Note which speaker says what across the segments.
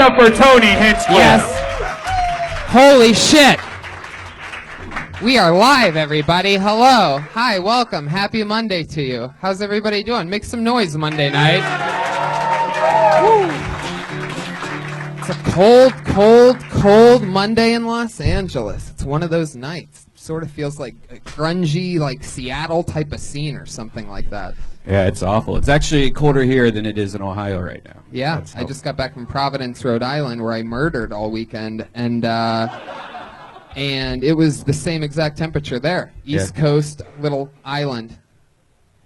Speaker 1: up for Tony Hinchcliffe.
Speaker 2: Yes. Holy shit. We are live, everybody. Hello. Hi, welcome. Happy Monday to you. How's everybody doing? Make some noise Monday night. Woo. It's a cold Monday in Los Angeles. It's one of those nights. Sort of feels like a grungy, like Seattle type of scene or something like that.
Speaker 1: Yeah, it's awful. It's actually colder here than it is in Ohio right now.
Speaker 2: Yeah, I just got back from Providence, Rhode Island, where I murdered all weekend, and it was the same exact temperature there. East Coast, little island.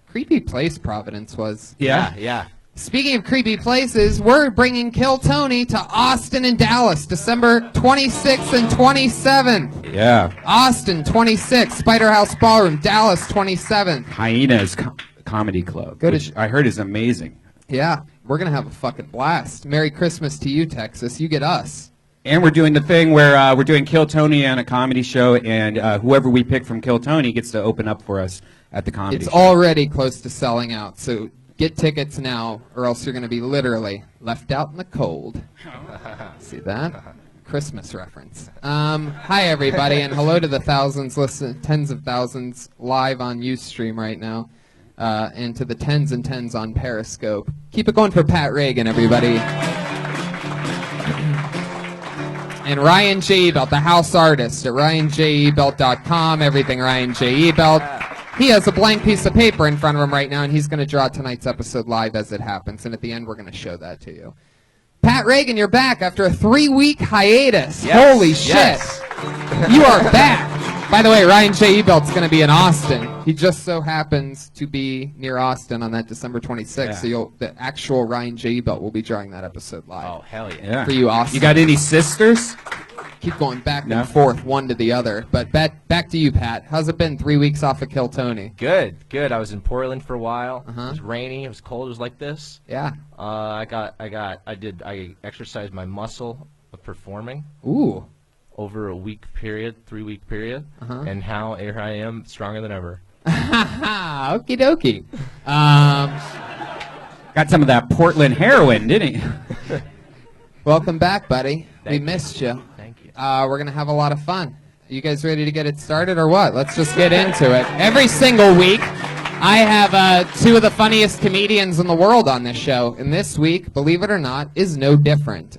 Speaker 2: Creepy place Providence was.
Speaker 1: Yeah.
Speaker 2: Speaking of creepy places, we're bringing Kill Tony to Austin and Dallas, December 26th and 27th.
Speaker 1: Yeah.
Speaker 2: Austin, 26th, Spider House Ballroom, Dallas, 27th.
Speaker 1: Hyenas Comedy Club, which I heard is amazing.
Speaker 2: Yeah, we're going to have a fucking blast. Merry Christmas to you, Texas. You get us.
Speaker 1: And we're doing the thing where we're doing Kill Tony on a comedy show, and whoever we pick from Kill Tony gets to open up for us at the comedy show.
Speaker 2: It's already close to selling out, so get tickets now, or else you're going to be literally left out in the cold. See that? Christmas reference. Hi, everybody, and hello to the thousands, tens of thousands live on Ustream right now, and to the tens and tens on Periscope. Keep it going for Pat Reagan, everybody. And Ryan J. Ebelt, the house artist at ryanjebelt.com, everything Ryan J. Ebelt. He has a blank piece of paper in front of him right now, and he's going to draw tonight's episode live as it happens. And at the end, we're going to show that to you. Pat Reagan, you're back after a 3-week hiatus.
Speaker 3: Yes.
Speaker 2: Holy shit.
Speaker 3: Yes.
Speaker 2: You are back. By the way, Ryan J. Ebelt's going to be in Austin. He just so happens to be near Austin on that December 26th. So the actual Ryan J. Ebelt will be drawing that episode live.
Speaker 3: Oh, hell yeah.
Speaker 2: For you, Austin.
Speaker 1: You got any sisters?
Speaker 2: Keep going back and forth, one to the other. But back to you, Pat. How's it been 3 weeks off of Kill Tony?
Speaker 3: Good. I was in Portland for a while. It was rainy. It was cold. It was like this.
Speaker 2: Yeah.
Speaker 3: I exercised my muscle of performing.
Speaker 2: Ooh.
Speaker 3: Over a 3-week period. And now here I am, stronger than ever.
Speaker 2: Okie dokie.
Speaker 1: Got some of that Portland heroin, didn't he?
Speaker 2: Welcome back, buddy.
Speaker 3: Thank
Speaker 2: we missed you.
Speaker 3: Thank you.
Speaker 2: We're going to have a lot of fun. You guys ready to get it started or what? Let's just get into it. Every single week, I have two of the funniest comedians in the world on this show. And this week, believe it or not, is no different.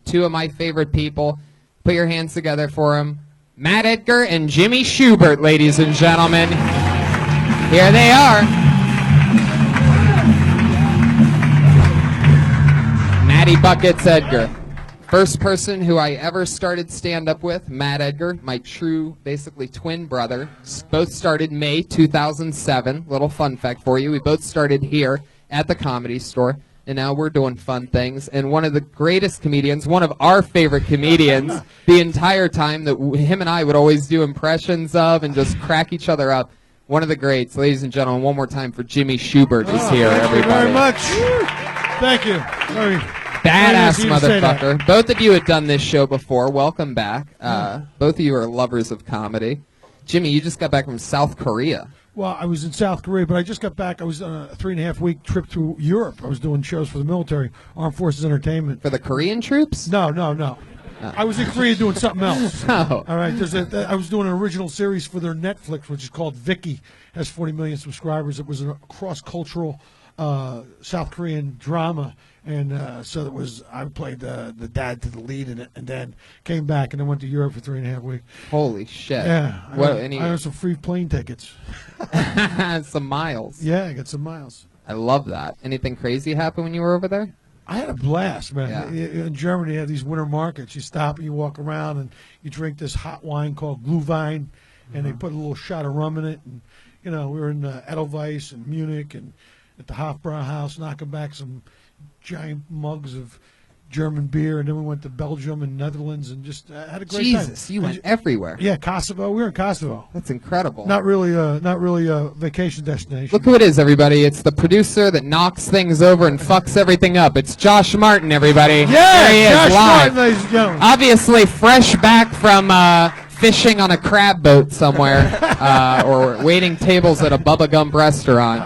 Speaker 2: Two of my favorite people. Put your hands together for them. Matt Edgar and Jimmy Shubert, ladies and gentlemen. Here they are. Matty Buckets Edgar. First person who I ever started stand-up with, Matt Edgar, my true, basically twin brother. Both started May 2007. Little fun fact for you. We both started here at the Comedy Store. And now we're doing fun things. And one of the greatest comedians, one of our favorite comedians, the entire time that him and I would always do impressions of and just crack each other up. One of the greats. Ladies and gentlemen, one more time for Jimmy Schubert is here, everybody.
Speaker 4: Thank you very much. Thank you. Very
Speaker 2: badass
Speaker 4: nice
Speaker 2: motherfucker. Both of you had done this show before. Welcome back. Both of you are lovers of comedy. Jimmy, you just got back from South Korea.
Speaker 4: Well, I was in South Korea, but I just got back. I was on a 3.5-week trip through Europe. I was doing shows for the military, Armed Forces Entertainment.
Speaker 2: For the Korean troops?
Speaker 4: No. I was in Korea doing something else.
Speaker 2: Oh.
Speaker 4: All right. I was doing an original series for their Netflix, which is called Vicky. Has 40 million subscribers. It was a cross-cultural South Korean drama. And so it was. I played the dad to the lead in it, and then came back, and then went to Europe for 3.5 weeks.
Speaker 2: Holy shit!
Speaker 4: Yeah,
Speaker 2: What?
Speaker 4: I earned some free plane tickets.
Speaker 2: Some miles.
Speaker 4: Yeah, I got some miles.
Speaker 2: I love that. Anything crazy happen when you were over there?
Speaker 4: I had a blast, man.
Speaker 2: Yeah.
Speaker 4: In Germany, you have these winter markets. You stop and you walk around, and you drink this hot wine called Glühwein, and they put a little shot of rum in it. And we were in Edelweiss and Munich, and at the Hofbrauhaus, knocking back some giant mugs of German beer, and then we went to Belgium and Netherlands, and just had a great time.
Speaker 2: Jesus, you went everywhere.
Speaker 4: Yeah, Kosovo. We were in Kosovo.
Speaker 2: That's incredible.
Speaker 4: Not really a vacation destination.
Speaker 2: Look who it is, everybody. It's the producer that knocks things over and fucks everything up. It's Josh Martin, everybody.
Speaker 4: Yeah,
Speaker 2: there he is,
Speaker 4: Josh
Speaker 2: live.
Speaker 4: Martin, ladies and gentlemen.
Speaker 2: Obviously fresh back from fishing on a crab boat somewhere, or waiting tables at a Bubba Gump restaurant.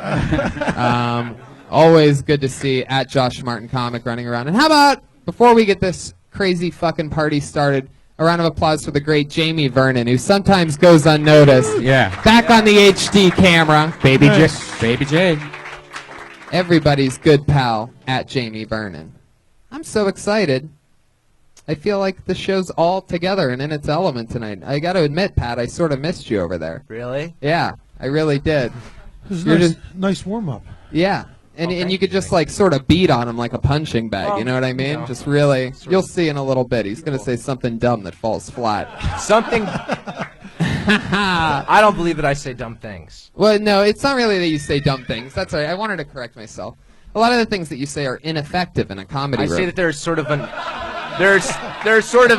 Speaker 2: Always good to see at Josh Martin Comic running around. And how about before we get this crazy fucking party started, a round of applause for the great Jamie Vernon, who sometimes goes unnoticed.
Speaker 1: Yeah.
Speaker 2: Back on the HD camera.
Speaker 1: Baby
Speaker 4: Nice.
Speaker 1: J. Baby J.
Speaker 2: Everybody's good pal at Jamie Vernon. I'm so excited. I feel like the show's all together and in its element tonight. I got to admit, Pat, I sort of missed you over there.
Speaker 3: Really?
Speaker 2: Yeah, I really did.
Speaker 4: This is
Speaker 2: You're
Speaker 4: nice,
Speaker 2: just-
Speaker 4: nice warm up.
Speaker 2: Yeah. And,
Speaker 3: Oh,
Speaker 2: and you
Speaker 3: thank
Speaker 2: could
Speaker 3: you,
Speaker 2: just
Speaker 3: thank
Speaker 2: like sort of beat on him like a punching bag,
Speaker 3: Well,
Speaker 2: you know what I mean?
Speaker 3: you know,
Speaker 2: Just really,
Speaker 3: sort
Speaker 2: you'll
Speaker 3: of.
Speaker 2: see in a little bit. He's going to say something dumb that falls flat.
Speaker 3: Something. I don't believe that I say dumb things.
Speaker 2: Well, no, it's not really that you say dumb things. That's all right. I wanted to correct myself. A lot of the things that you say are ineffective in a comedy
Speaker 3: I
Speaker 2: room.
Speaker 3: say that there's sort of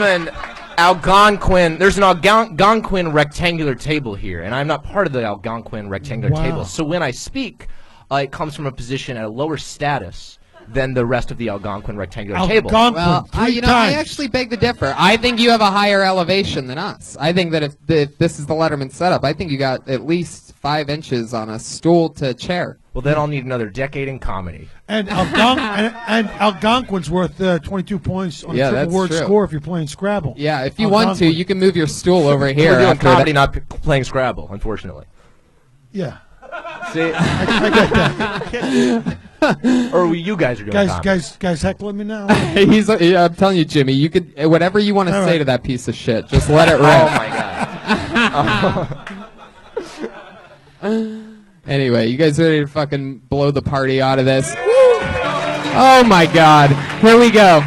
Speaker 3: an Algonquin. There's an Algonquin rectangular table here, and I'm not part of the Algonquin rectangular
Speaker 4: Wow.
Speaker 3: table. So when I speak, it comes from a position at a lower status than the rest of the Algonquin rectangular table.
Speaker 4: Algonquin,
Speaker 2: Well, I,
Speaker 4: 3
Speaker 2: you know, I
Speaker 4: times.
Speaker 2: actually beg to differ. I think you have a higher elevation than us. I think that if this is the Letterman setup, I think you got at least 5 inches on a stool to chair.
Speaker 3: Well, then I'll need another decade in comedy.
Speaker 4: And, and Algonquin's worth 22 points on
Speaker 2: Yeah,
Speaker 4: a triple
Speaker 2: that's
Speaker 4: word
Speaker 2: true.
Speaker 4: score if you're playing Scrabble.
Speaker 2: Yeah, if you want to,
Speaker 4: Algonquin.
Speaker 2: you can move your stool over here.
Speaker 3: We're doing
Speaker 2: after
Speaker 3: comedy,
Speaker 2: that.
Speaker 3: not playing Scrabble, unfortunately.
Speaker 4: Yeah.
Speaker 3: See,
Speaker 4: I get that.
Speaker 3: or you guys are doing comedy.
Speaker 4: Guys heckling me now?
Speaker 2: Yeah, I'm telling you, Jimmy, you could whatever you want to
Speaker 4: All
Speaker 2: say
Speaker 4: right.
Speaker 2: to that piece of shit, just let it
Speaker 3: Oh
Speaker 2: rip.
Speaker 3: my god.
Speaker 2: Anyway, you guys ready to fucking blow the party out of this? Oh my God, here we go.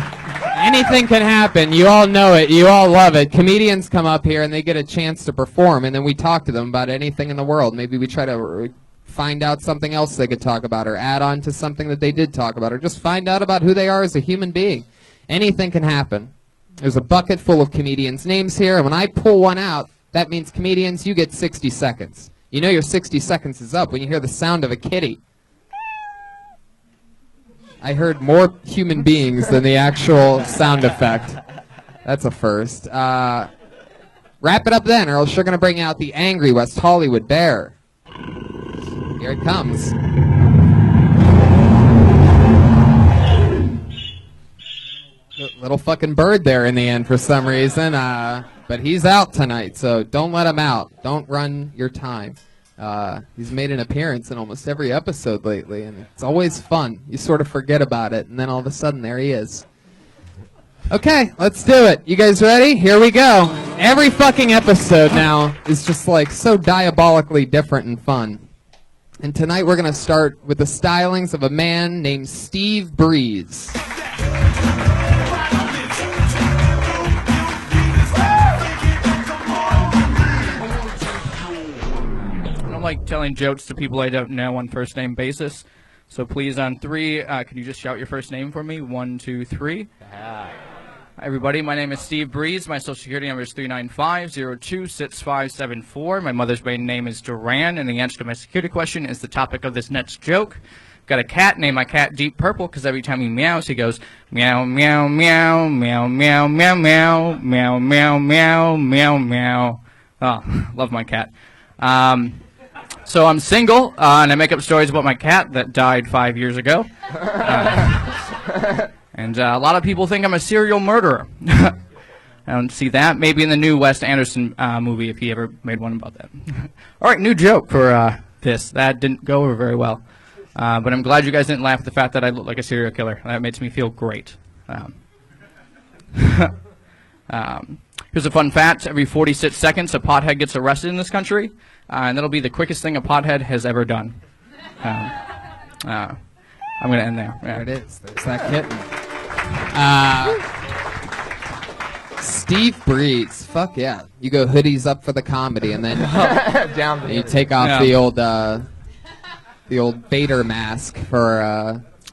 Speaker 2: Anything can happen. You all know it. You all love it. Comedians come up here and they get a chance to perform, and then we talk to them about anything in the world. Maybe we try to find out something else they could talk about, or add on to something that they did talk about, or just find out about who they are as a human being. Anything can happen. There's a bucket full of comedians' names here, and when I pull one out, that means comedians, you get 60 seconds. You know your 60 seconds is up when you hear the sound of a kitty. I heard more human beings than the actual sound effect. That's a first. Wrap it up then, or else you're going to bring out the angry West Hollywood bear. Here it comes. Little fucking bird there in the end for some reason. But he's out tonight, so don't let him out. Don't run your time. He's made an appearance in almost every episode lately, and it's always fun. You sort of forget about it, and then all of a sudden, there he is. Okay, let's do it. You guys ready? Here we go. Every fucking episode now is just like so diabolically different and fun. And tonight we're going to start with the stylings of a man named Steve Breeze.
Speaker 5: I don't like telling jokes to people I don't know on first name basis. So please, on 3, could you just shout your first name for me? 1, 2, 3. Hi, everybody. My name is Steve Breeze. My social security number is 395-026574. My mother's maiden name is Duran, and the answer to my security question is the topic of this next joke. Got a cat. Named my cat Deep Purple because every time he meows, he goes meow meow meow meow meow meow meow meow meow meow meow meow. Oh, love my cat. So I'm single, and I make up stories about my cat that died 5 years ago. And a lot of people think I'm a serial murderer. I don't see that. Maybe in the new Wes Anderson movie, if he ever made one about that. All right, new joke for this. That didn't go over very well. But I'm glad you guys didn't laugh at the fact that I look like a serial killer. That makes me feel great. Here's a fun fact. Every 46 seconds, a pothead gets arrested in this country. And that'll be the quickest thing a pothead has ever done. I'm going to end there.
Speaker 2: There it is. There's that kitten. Steve Breeze. Fuck yeah. You go hoodies up for the comedy, and then
Speaker 3: Down
Speaker 2: you take off
Speaker 5: Yeah.
Speaker 2: the old Vader mask for,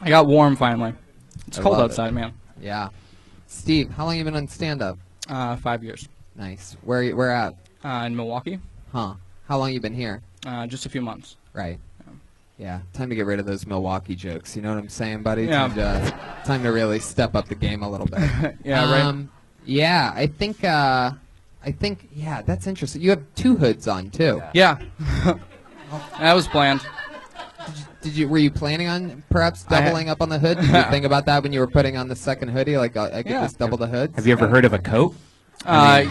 Speaker 5: I got warm finally. It's
Speaker 2: I
Speaker 5: cold
Speaker 2: love it.
Speaker 5: outside, man.
Speaker 2: yeah. Steve, how long you been on stand-up?
Speaker 5: 5 years.
Speaker 2: Nice. Where at?
Speaker 5: In Milwaukee.
Speaker 2: Huh. How long you been here?
Speaker 5: Just a few months.
Speaker 2: Right. Yeah. Time to get rid of those Milwaukee jokes. You know what I'm saying, buddy?
Speaker 5: Yeah.
Speaker 2: Time to really step up the game a little bit.
Speaker 5: Yeah, right.
Speaker 2: Yeah, I think, yeah, that's interesting. You have 2 hoods on, too.
Speaker 5: Yeah. That was planned.
Speaker 2: Were you planning on perhaps doubling up on the hood? Did you think about that when you were putting on the second hoodie? Like, I could just double the hood?
Speaker 1: Have you ever heard of a coat?
Speaker 5: Yeah.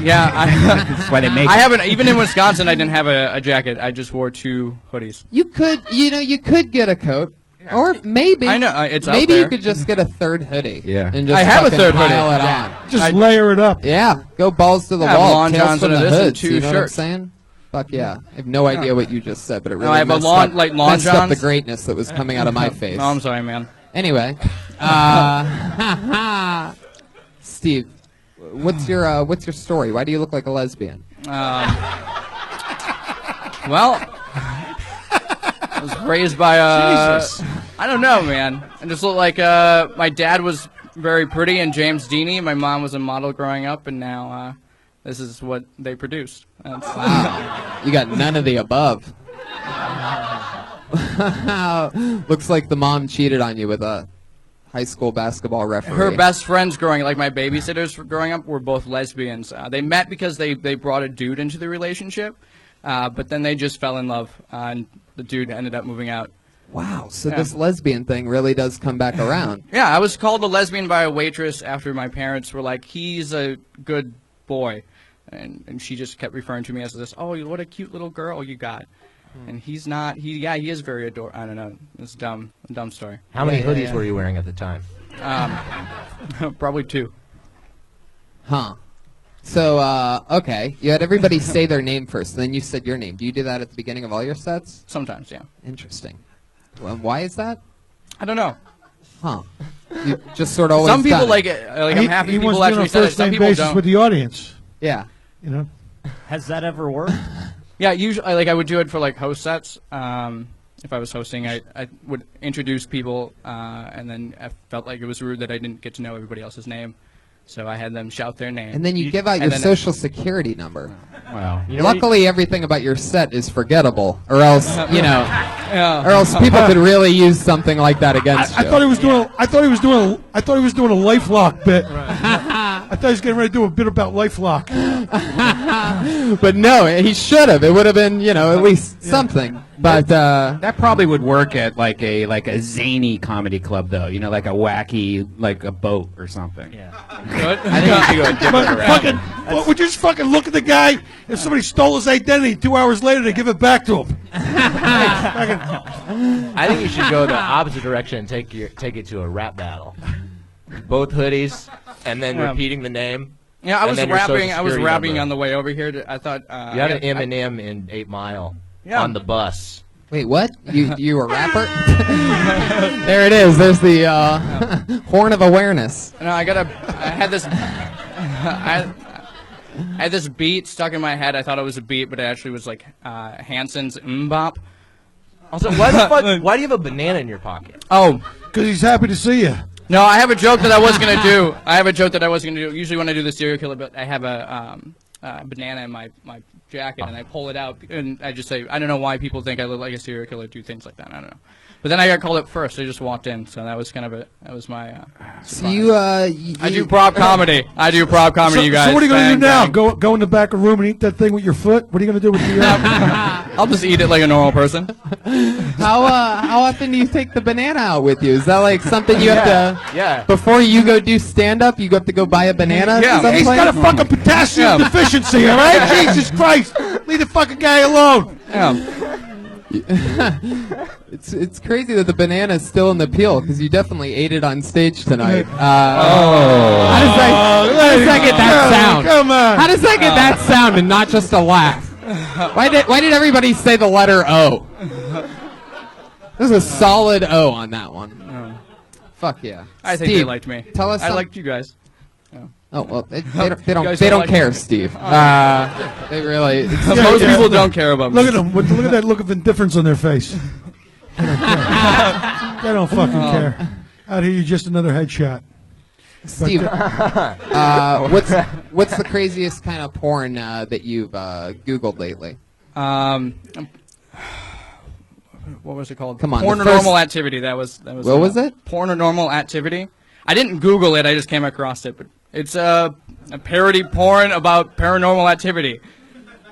Speaker 1: That's why they make
Speaker 5: I
Speaker 1: it.
Speaker 5: haven't. Even in Wisconsin, I didn't have a jacket. I just wore 2 hoodies.
Speaker 2: You could get a coat. Or maybe.
Speaker 5: I know, it's out
Speaker 2: maybe
Speaker 5: there.
Speaker 2: you could just get a third hoodie.
Speaker 1: Yeah.
Speaker 2: And just
Speaker 5: I have a
Speaker 2: fucking
Speaker 5: third hoodie.
Speaker 2: pile it
Speaker 5: Yeah.
Speaker 2: on.
Speaker 4: Just layer it up.
Speaker 2: Yeah, go balls to the
Speaker 5: Yeah,
Speaker 2: wall.
Speaker 5: long
Speaker 2: Tails
Speaker 5: johns
Speaker 2: from
Speaker 5: under
Speaker 2: the
Speaker 5: this and
Speaker 2: hoods,
Speaker 5: 2
Speaker 2: you know what I'm
Speaker 5: shirts.
Speaker 2: saying? Fuck yeah. I have no idea what you just said, but it really
Speaker 5: I have a
Speaker 2: messed
Speaker 5: long-
Speaker 2: up,
Speaker 5: like long
Speaker 2: messed up the
Speaker 5: johns.
Speaker 2: greatness that was coming out of my face.
Speaker 5: No, I'm sorry, man.
Speaker 2: Anyway, Steve, what's your story? Why do you look like a lesbian?
Speaker 5: Well, I was raised by I don't know, man. I just look like my dad was very pretty and James Deaney. My mom was a model growing up, and now this is what they produced.
Speaker 2: Wow, you got none of the above. Looks like the mom cheated on you with a high school basketball referee.
Speaker 5: Her best friends growing, like my babysitters growing up, were both lesbians. They met because they brought a dude into the relationship, but then they just fell in love, and the dude ended up moving out.
Speaker 2: Wow, so
Speaker 5: Yeah.
Speaker 2: this lesbian thing really does come back around.
Speaker 5: Yeah, I was called a lesbian by a waitress after my parents were like, he's a good boy. And she just kept referring to me as this, oh, what a cute little girl you got. And he's not, he is very adorable. I don't know, it's a dumb story.
Speaker 3: How many
Speaker 2: Yeah,
Speaker 3: hoodies
Speaker 2: yeah.
Speaker 3: were you wearing at the time?
Speaker 5: Probably 2.
Speaker 2: Huh. So, okay, you had everybody say their name first, and then you said your name. Do you do that at the beginning of all your sets?
Speaker 5: Sometimes, yeah.
Speaker 2: Interesting. Well, why is that?
Speaker 5: I don't know.
Speaker 2: Huh. You just sort of always
Speaker 5: Some people
Speaker 2: done it.
Speaker 5: like it. Like, I'm happy
Speaker 4: he
Speaker 5: people
Speaker 4: wants to be on
Speaker 5: actually
Speaker 4: a
Speaker 5: said it.
Speaker 4: first
Speaker 5: Some
Speaker 4: name
Speaker 5: people
Speaker 4: basis
Speaker 5: don't.
Speaker 4: with the audience.
Speaker 2: Yeah.
Speaker 4: You know.
Speaker 6: Has that ever worked?
Speaker 5: Yeah, usually, like I would do it for like host sets. If I was hosting, I would introduce people, and then I felt like it was rude that I didn't get to know everybody else's name, so I had them shout their name.
Speaker 2: And then you give out your
Speaker 5: and then-
Speaker 2: social security number.
Speaker 1: Wow.
Speaker 6: You know what
Speaker 2: Luckily, everything about your set is forgettable, or else, you know,
Speaker 5: Yeah.
Speaker 2: or else people could really use something like that against
Speaker 4: I
Speaker 2: you.
Speaker 4: thought he was doing. I thought he was doing. I thought he was doing a LifeLock bit. I thought he was getting ready to do a bit about LifeLock.
Speaker 2: But no, he should have. It would have been, you know, at least something. But
Speaker 1: That probably would work at like a zany comedy club, though. You know, like a wacky, like a boat or something.
Speaker 6: Yeah.
Speaker 5: Good.
Speaker 1: I think you should go a different
Speaker 4: But
Speaker 1: direction.
Speaker 4: fucking, would you just fucking look at the guy? If somebody stole his identity, 2 hours later they give it back to him.
Speaker 3: I think you should go the opposite direction and take it to a rap battle. Both hoodies, and then
Speaker 5: Yeah.
Speaker 3: repeating the name.
Speaker 5: Yeah, I
Speaker 3: And
Speaker 5: was
Speaker 3: then your
Speaker 5: rapping.
Speaker 3: Social
Speaker 5: I was
Speaker 3: Security
Speaker 5: rapping
Speaker 3: number.
Speaker 5: on the way over here. I thought
Speaker 3: You had an Eminem in 8 Mile
Speaker 5: Yeah.
Speaker 3: on the bus.
Speaker 2: wait, what? You a rapper? There it is. There's the horn of awareness.
Speaker 5: No, I had this. I had this beat stuck in my head. I thought it was a beat, but it actually was like Hanson's Mbop.
Speaker 3: Also, why the fuck? Why do you have a banana in your pocket?
Speaker 5: Oh,
Speaker 4: Because he's happy to see you.
Speaker 5: no, I have a joke that I was gonna do. Usually when I do the serial killer bit, I have a banana in my jacket, and I pull it out, and I just say, I don't know why people think I look like a serial killer, do things like that. I don't know. But then I got called up first. I just walked in, so that was kind of that was my.
Speaker 2: So
Speaker 5: surprise. I do prop comedy. I do prop comedy, you guys.
Speaker 4: So what are you going to do
Speaker 5: Bang,
Speaker 4: now?
Speaker 5: bang.
Speaker 4: Go in the back of the room and eat that thing with your foot? What are you going to do with the?
Speaker 5: I'll just eat it like a normal person.
Speaker 2: How often do you take the banana out with you? Is that like something you have to?
Speaker 3: Yeah.
Speaker 2: Before you go do stand up, you have to go buy a banana.
Speaker 5: Yeah.
Speaker 2: someplace?
Speaker 4: He's got a fucking potassium
Speaker 5: Yeah.
Speaker 4: deficiency, all right? Jesus Christ! Leave the fucking guy alone.
Speaker 5: Yeah.
Speaker 2: It's crazy that the banana is still in the peel because you definitely ate it on stage tonight.
Speaker 5: Oh.
Speaker 2: How does that get that sound?
Speaker 4: Come on.
Speaker 2: How does that get that sound and not just a laugh? Why did everybody say the letter O? There's a solid O on that one. Fuck yeah.
Speaker 5: I think
Speaker 2: Steve,
Speaker 5: they liked me.
Speaker 2: Tell us.
Speaker 5: I liked you guys.
Speaker 2: Oh well, they
Speaker 5: guys
Speaker 2: don't
Speaker 5: don't like
Speaker 2: care,
Speaker 5: me.
Speaker 2: Steve. They really.
Speaker 5: Most people don't care about me.
Speaker 4: Look at them. Look at that look of indifference on their face. They don't fucking care. Out here, you're just another headshot.
Speaker 2: Steve, what's the craziest kind of porn that you've Googled lately?
Speaker 5: What was it called?
Speaker 2: Come on,
Speaker 5: Porn
Speaker 2: the
Speaker 5: or
Speaker 2: first-
Speaker 5: normal activity. That was.
Speaker 2: What was it?
Speaker 5: Porn or normal activity. I didn't Google it. I just came across it. But it's a parody porn about paranormal activity.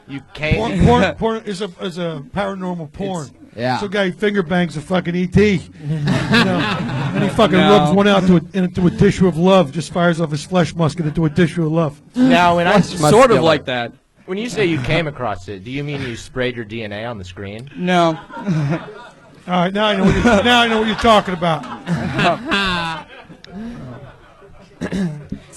Speaker 3: You can't.
Speaker 4: Porn is a paranormal porn.
Speaker 2: Yeah.
Speaker 4: Some guy finger bangs a fucking ET. And he fucking
Speaker 5: No.
Speaker 4: rubs one out into a tissue of love, just fires off his flesh musket into a tissue of love.
Speaker 3: Now, when I
Speaker 5: Sort of like that.
Speaker 3: when you say you came across it, do you mean you sprayed your DNA on the screen?
Speaker 5: No.
Speaker 4: All right, now I know what you're talking about.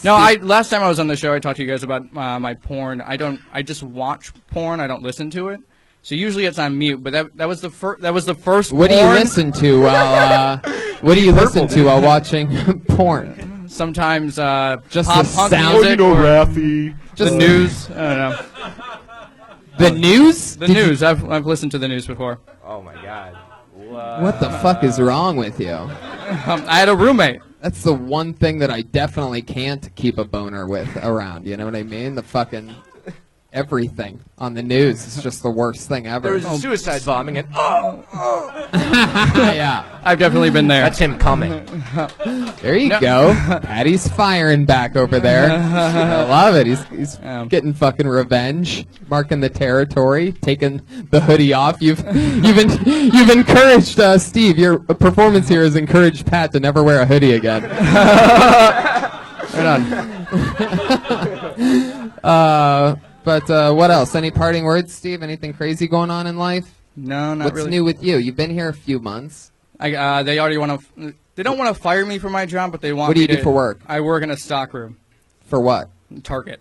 Speaker 5: No, last time I was on the show, I talked to you guys about my porn. I just watch porn. I don't listen to it. So usually it's on mute. But that was the first.
Speaker 2: What do you
Speaker 5: porn.
Speaker 2: listen to while while watching porn?
Speaker 5: Sometimes
Speaker 2: Just
Speaker 5: pop
Speaker 2: the
Speaker 5: punk
Speaker 2: sound.
Speaker 5: music or
Speaker 2: Just
Speaker 5: the news. I don't know.
Speaker 2: The news?
Speaker 5: The news. I've listened to the news before.
Speaker 3: Oh my God.
Speaker 2: What the fuck is wrong with you?
Speaker 5: I had a roommate.
Speaker 2: That's the one thing that I definitely can't keep a boner with around. You know what I mean? The fucking everything on the news is just the worst thing ever.
Speaker 3: There was a suicide bombing, and
Speaker 2: Yeah.
Speaker 5: I've definitely been there.
Speaker 3: that's him coming.
Speaker 2: There you go. Patty's firing back over there. I love it. He's getting fucking revenge, marking the territory, taking the hoodie off. You've encouraged Steve. Your performance here has encouraged Pat to never wear a hoodie again.
Speaker 5: Right on.
Speaker 2: But what else? Any parting words, Steve? Anything crazy going on in life?
Speaker 5: No, not
Speaker 2: What's
Speaker 5: really.
Speaker 2: new with you? You've been here a few months.
Speaker 5: They already want to. They don't want to fire me for my job, but they want.
Speaker 2: What do
Speaker 5: me
Speaker 2: you do
Speaker 5: to-
Speaker 2: for work?
Speaker 5: I work in a stock room.
Speaker 2: For what?
Speaker 5: Target.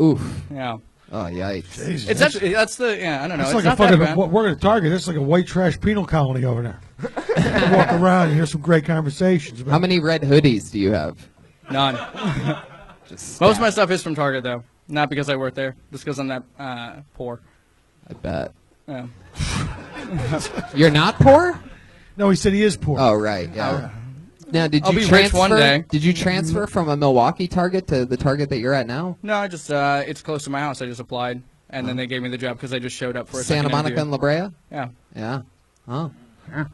Speaker 2: Oof.
Speaker 5: Yeah.
Speaker 2: Oh, yikes.
Speaker 4: Jesus,
Speaker 5: It's actually that's the I don't know.
Speaker 4: It's
Speaker 5: It's
Speaker 4: like a
Speaker 5: not that
Speaker 4: fucking
Speaker 5: bad.
Speaker 4: we're at Target. It's like a white trash penal colony over there. You walk around, you hear some great conversations. About
Speaker 2: How many red hoodies do you have?
Speaker 5: None.
Speaker 2: Just
Speaker 5: Most of my stuff is from Target though, not because I work there, just because I'm that poor.
Speaker 2: I bet.
Speaker 5: Yeah.
Speaker 2: You're not poor?
Speaker 4: No, he said he is poor.
Speaker 2: Oh, right. Yeah. Now, did
Speaker 5: I'll
Speaker 2: you
Speaker 5: be
Speaker 2: transfer?
Speaker 5: rich one day.
Speaker 2: Did you transfer from a Milwaukee Target to the Target that you're at now?
Speaker 5: No, I just it's close to my house. I just applied, and then they gave me the job because I just showed up for a
Speaker 2: Santa
Speaker 5: second
Speaker 2: Monica
Speaker 5: interview.
Speaker 2: and La Brea?
Speaker 5: Yeah.
Speaker 2: Yeah. Oh.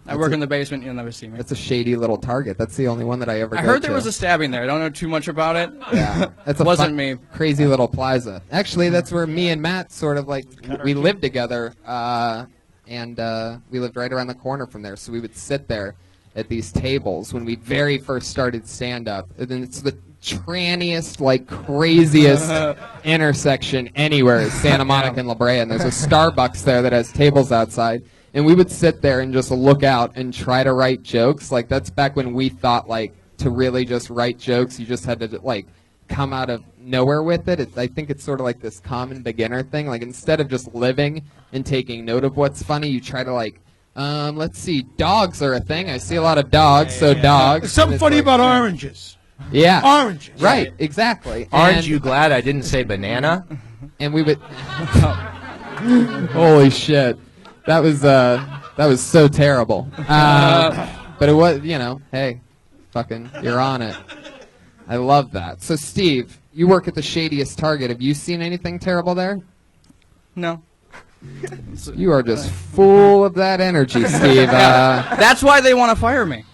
Speaker 5: I work in the basement. You'll never see me.
Speaker 2: That's a shady little Target. That's the only one that I ever
Speaker 5: I
Speaker 2: go
Speaker 5: heard there
Speaker 2: to.
Speaker 5: was a stabbing there. I don't know too much about it.
Speaker 2: Yeah. That's a
Speaker 5: Wasn't me.
Speaker 2: crazy little plaza. Actually, that's where me and Matt sort of like we lived together, and we lived right around the corner from there. So we would sit there at these tables when we very first started stand-up. And then it's the tranniest, like craziest intersection anywhere is Santa Monica and La Brea, and there's a Starbucks there that has tables outside. And we would sit there and just look out and try to write jokes. Like, that's back when we thought, like, to really just write jokes, you just had to, like, come out of nowhere with it. I think it's sort of like this common beginner thing. Like, instead of just living and taking note of what's funny, you try to, like, let's see, dogs are a thing. I see a lot of dogs, so dogs.
Speaker 4: There's something
Speaker 2: And it's
Speaker 4: funny
Speaker 2: like-
Speaker 4: about oranges.
Speaker 2: Yeah.
Speaker 4: Oranges.
Speaker 2: Right, exactly.
Speaker 3: Aren't
Speaker 2: And-
Speaker 3: you glad I didn't say banana?
Speaker 2: And we would. Holy shit, that was so terrible. But it was, hey, fucking, you're on it. I love that. So, Steve, you work at the shadiest Target. Have you seen anything terrible there?
Speaker 5: No.
Speaker 2: You are just full of that energy, Steve.
Speaker 5: That's why they want to fire me.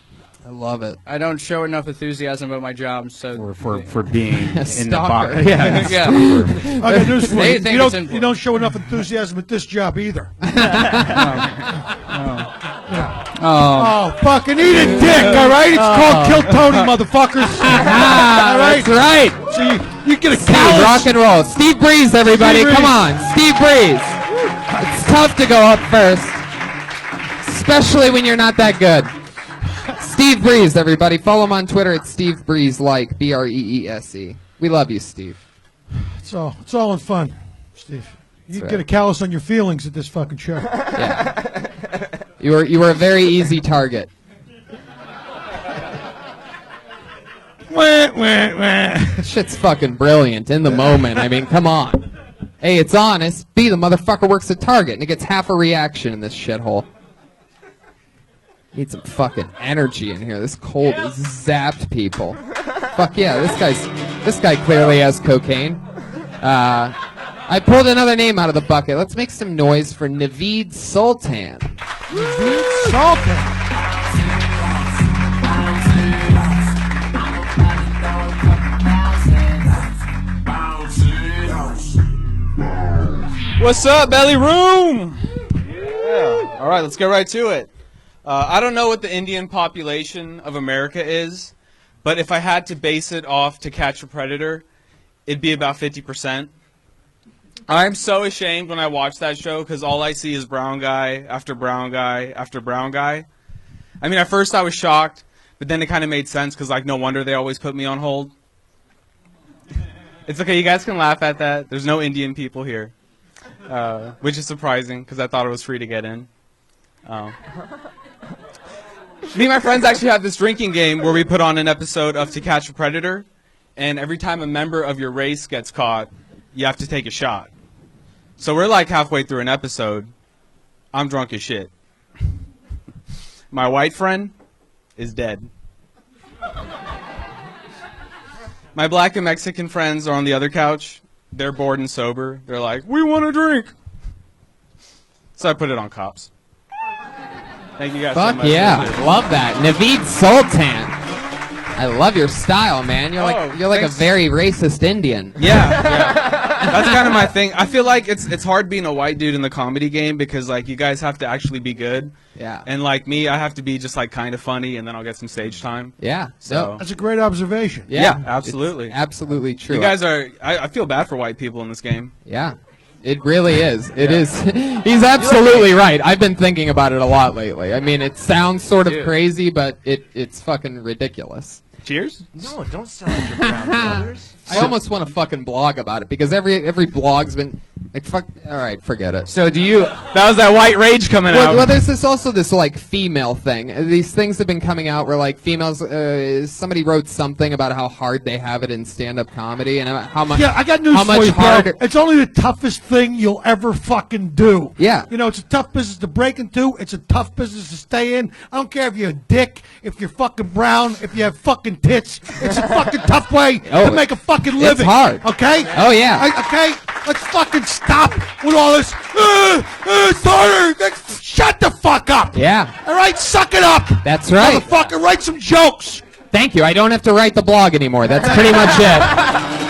Speaker 2: I love it.
Speaker 5: I don't show enough enthusiasm about my job, so
Speaker 1: For being in the
Speaker 2: stalker.
Speaker 1: box. Yeah.
Speaker 5: yeah.
Speaker 4: I got news for
Speaker 5: They
Speaker 4: you.
Speaker 5: think
Speaker 4: You
Speaker 5: it's
Speaker 4: don't,
Speaker 5: important.
Speaker 4: you don't show enough enthusiasm at this job either. Oh, fucking eat a dick, all right? It's called Kill Tony, motherfuckers. All right?
Speaker 2: That's right.
Speaker 4: So you get a
Speaker 2: Steve,
Speaker 4: callus.
Speaker 2: rock and roll. Steve Breeze, everybody.
Speaker 4: Steve
Speaker 2: Come
Speaker 4: Breeze.
Speaker 2: on. Steve Breeze. It's tough to go up first, especially when you're not that good. Steve Breeze, everybody. Follow him on Twitter at Steve Breeze, like BREESE. We love you, Steve.
Speaker 4: It's all in fun, Steve. You
Speaker 2: That's
Speaker 4: get
Speaker 2: right.
Speaker 4: a callus on your feelings at this fucking show.
Speaker 2: Yeah. You were a very easy target.
Speaker 4: Wah, wah, wah.
Speaker 2: Shit's fucking brilliant in the moment. I mean, come on. A, it's honest. B, the motherfucker works at Target, and it gets half a reaction in this shithole. Need some fucking energy in here. This cold has zapped people. Fuck yeah, this guy clearly has cocaine. I pulled another name out of the bucket. Let's make some noise for Naveed Sultan.
Speaker 4: Sultan.
Speaker 6: What's up, Belly Room? Yeah. All right, let's get right to it. I don't know what the Indian population of America is, but if I had to base it off To Catch a Predator, it'd be about 50%. I'm so ashamed when I watch that show because all I see is brown guy after brown guy after brown guy. I mean, at first I was shocked, but then it kind of made sense because, like, no wonder they always put me on hold. It's okay, you guys can laugh at that. There's no Indian people here, which is surprising because I thought it was free to get in. Me and my friends actually have this drinking game where we put on an episode of To Catch a Predator, and every time a member of your race gets caught, you have to take a shot. So we're like halfway through an episode. I'm drunk as shit. My white friend is dead. My black and Mexican friends are on the other couch. They're bored and sober. They're like, we want to drink. So I put it on cops. Thank you guys so
Speaker 2: Fuck
Speaker 6: much.
Speaker 2: yeah, love that. Naveed Sultan. I love your style, man. You're like a very racist Indian.
Speaker 6: Yeah. That's kind of my thing. I feel like it's hard being a white dude in the comedy game because, like, you guys have to actually be good.
Speaker 2: Yeah.
Speaker 6: And like me, I have to be just like kind of funny, and then I'll get some stage time.
Speaker 2: Yeah.
Speaker 6: So
Speaker 4: That's a great observation.
Speaker 6: yeah, absolutely.
Speaker 2: It's absolutely true.
Speaker 6: You guys are. I feel bad for white people in this game.
Speaker 2: Yeah. It really is. It is. He's absolutely right. I've been thinking about it a lot lately. I mean, it sounds sort of
Speaker 3: Dude.
Speaker 2: crazy, but it's fucking ridiculous.
Speaker 6: Cheers.
Speaker 3: No, don't sell out your brown brothers.
Speaker 2: I almost want to fucking blog about it because every blog's been like fuck. All right, forget it.
Speaker 1: So do you?
Speaker 6: That was that white rage coming out.
Speaker 2: Well, there's this like female thing. These things have been coming out where like females. Somebody wrote something about how hard they have it in stand-up comedy and how much.
Speaker 4: Yeah, I got news
Speaker 2: how
Speaker 4: for
Speaker 2: much
Speaker 4: you, bro.
Speaker 2: harder.
Speaker 4: It's only the toughest thing you'll ever fucking do.
Speaker 2: Yeah.
Speaker 4: You know, it's a tough business to break into. It's a tough business to stay in. I don't care if you're a dick, if you're fucking brown, if you have fucking tits. It's a fucking tough way to make a fucking living.
Speaker 2: It's hard.
Speaker 4: Okay?
Speaker 2: Oh, yeah.
Speaker 4: Okay? Let's fucking stop with all this. Shut the fuck up.
Speaker 2: Yeah.
Speaker 4: All right? Suck it up.
Speaker 2: That's right.
Speaker 4: Motherfucker, write some jokes.
Speaker 2: Thank you. I don't have to write the blog anymore. That's pretty much it.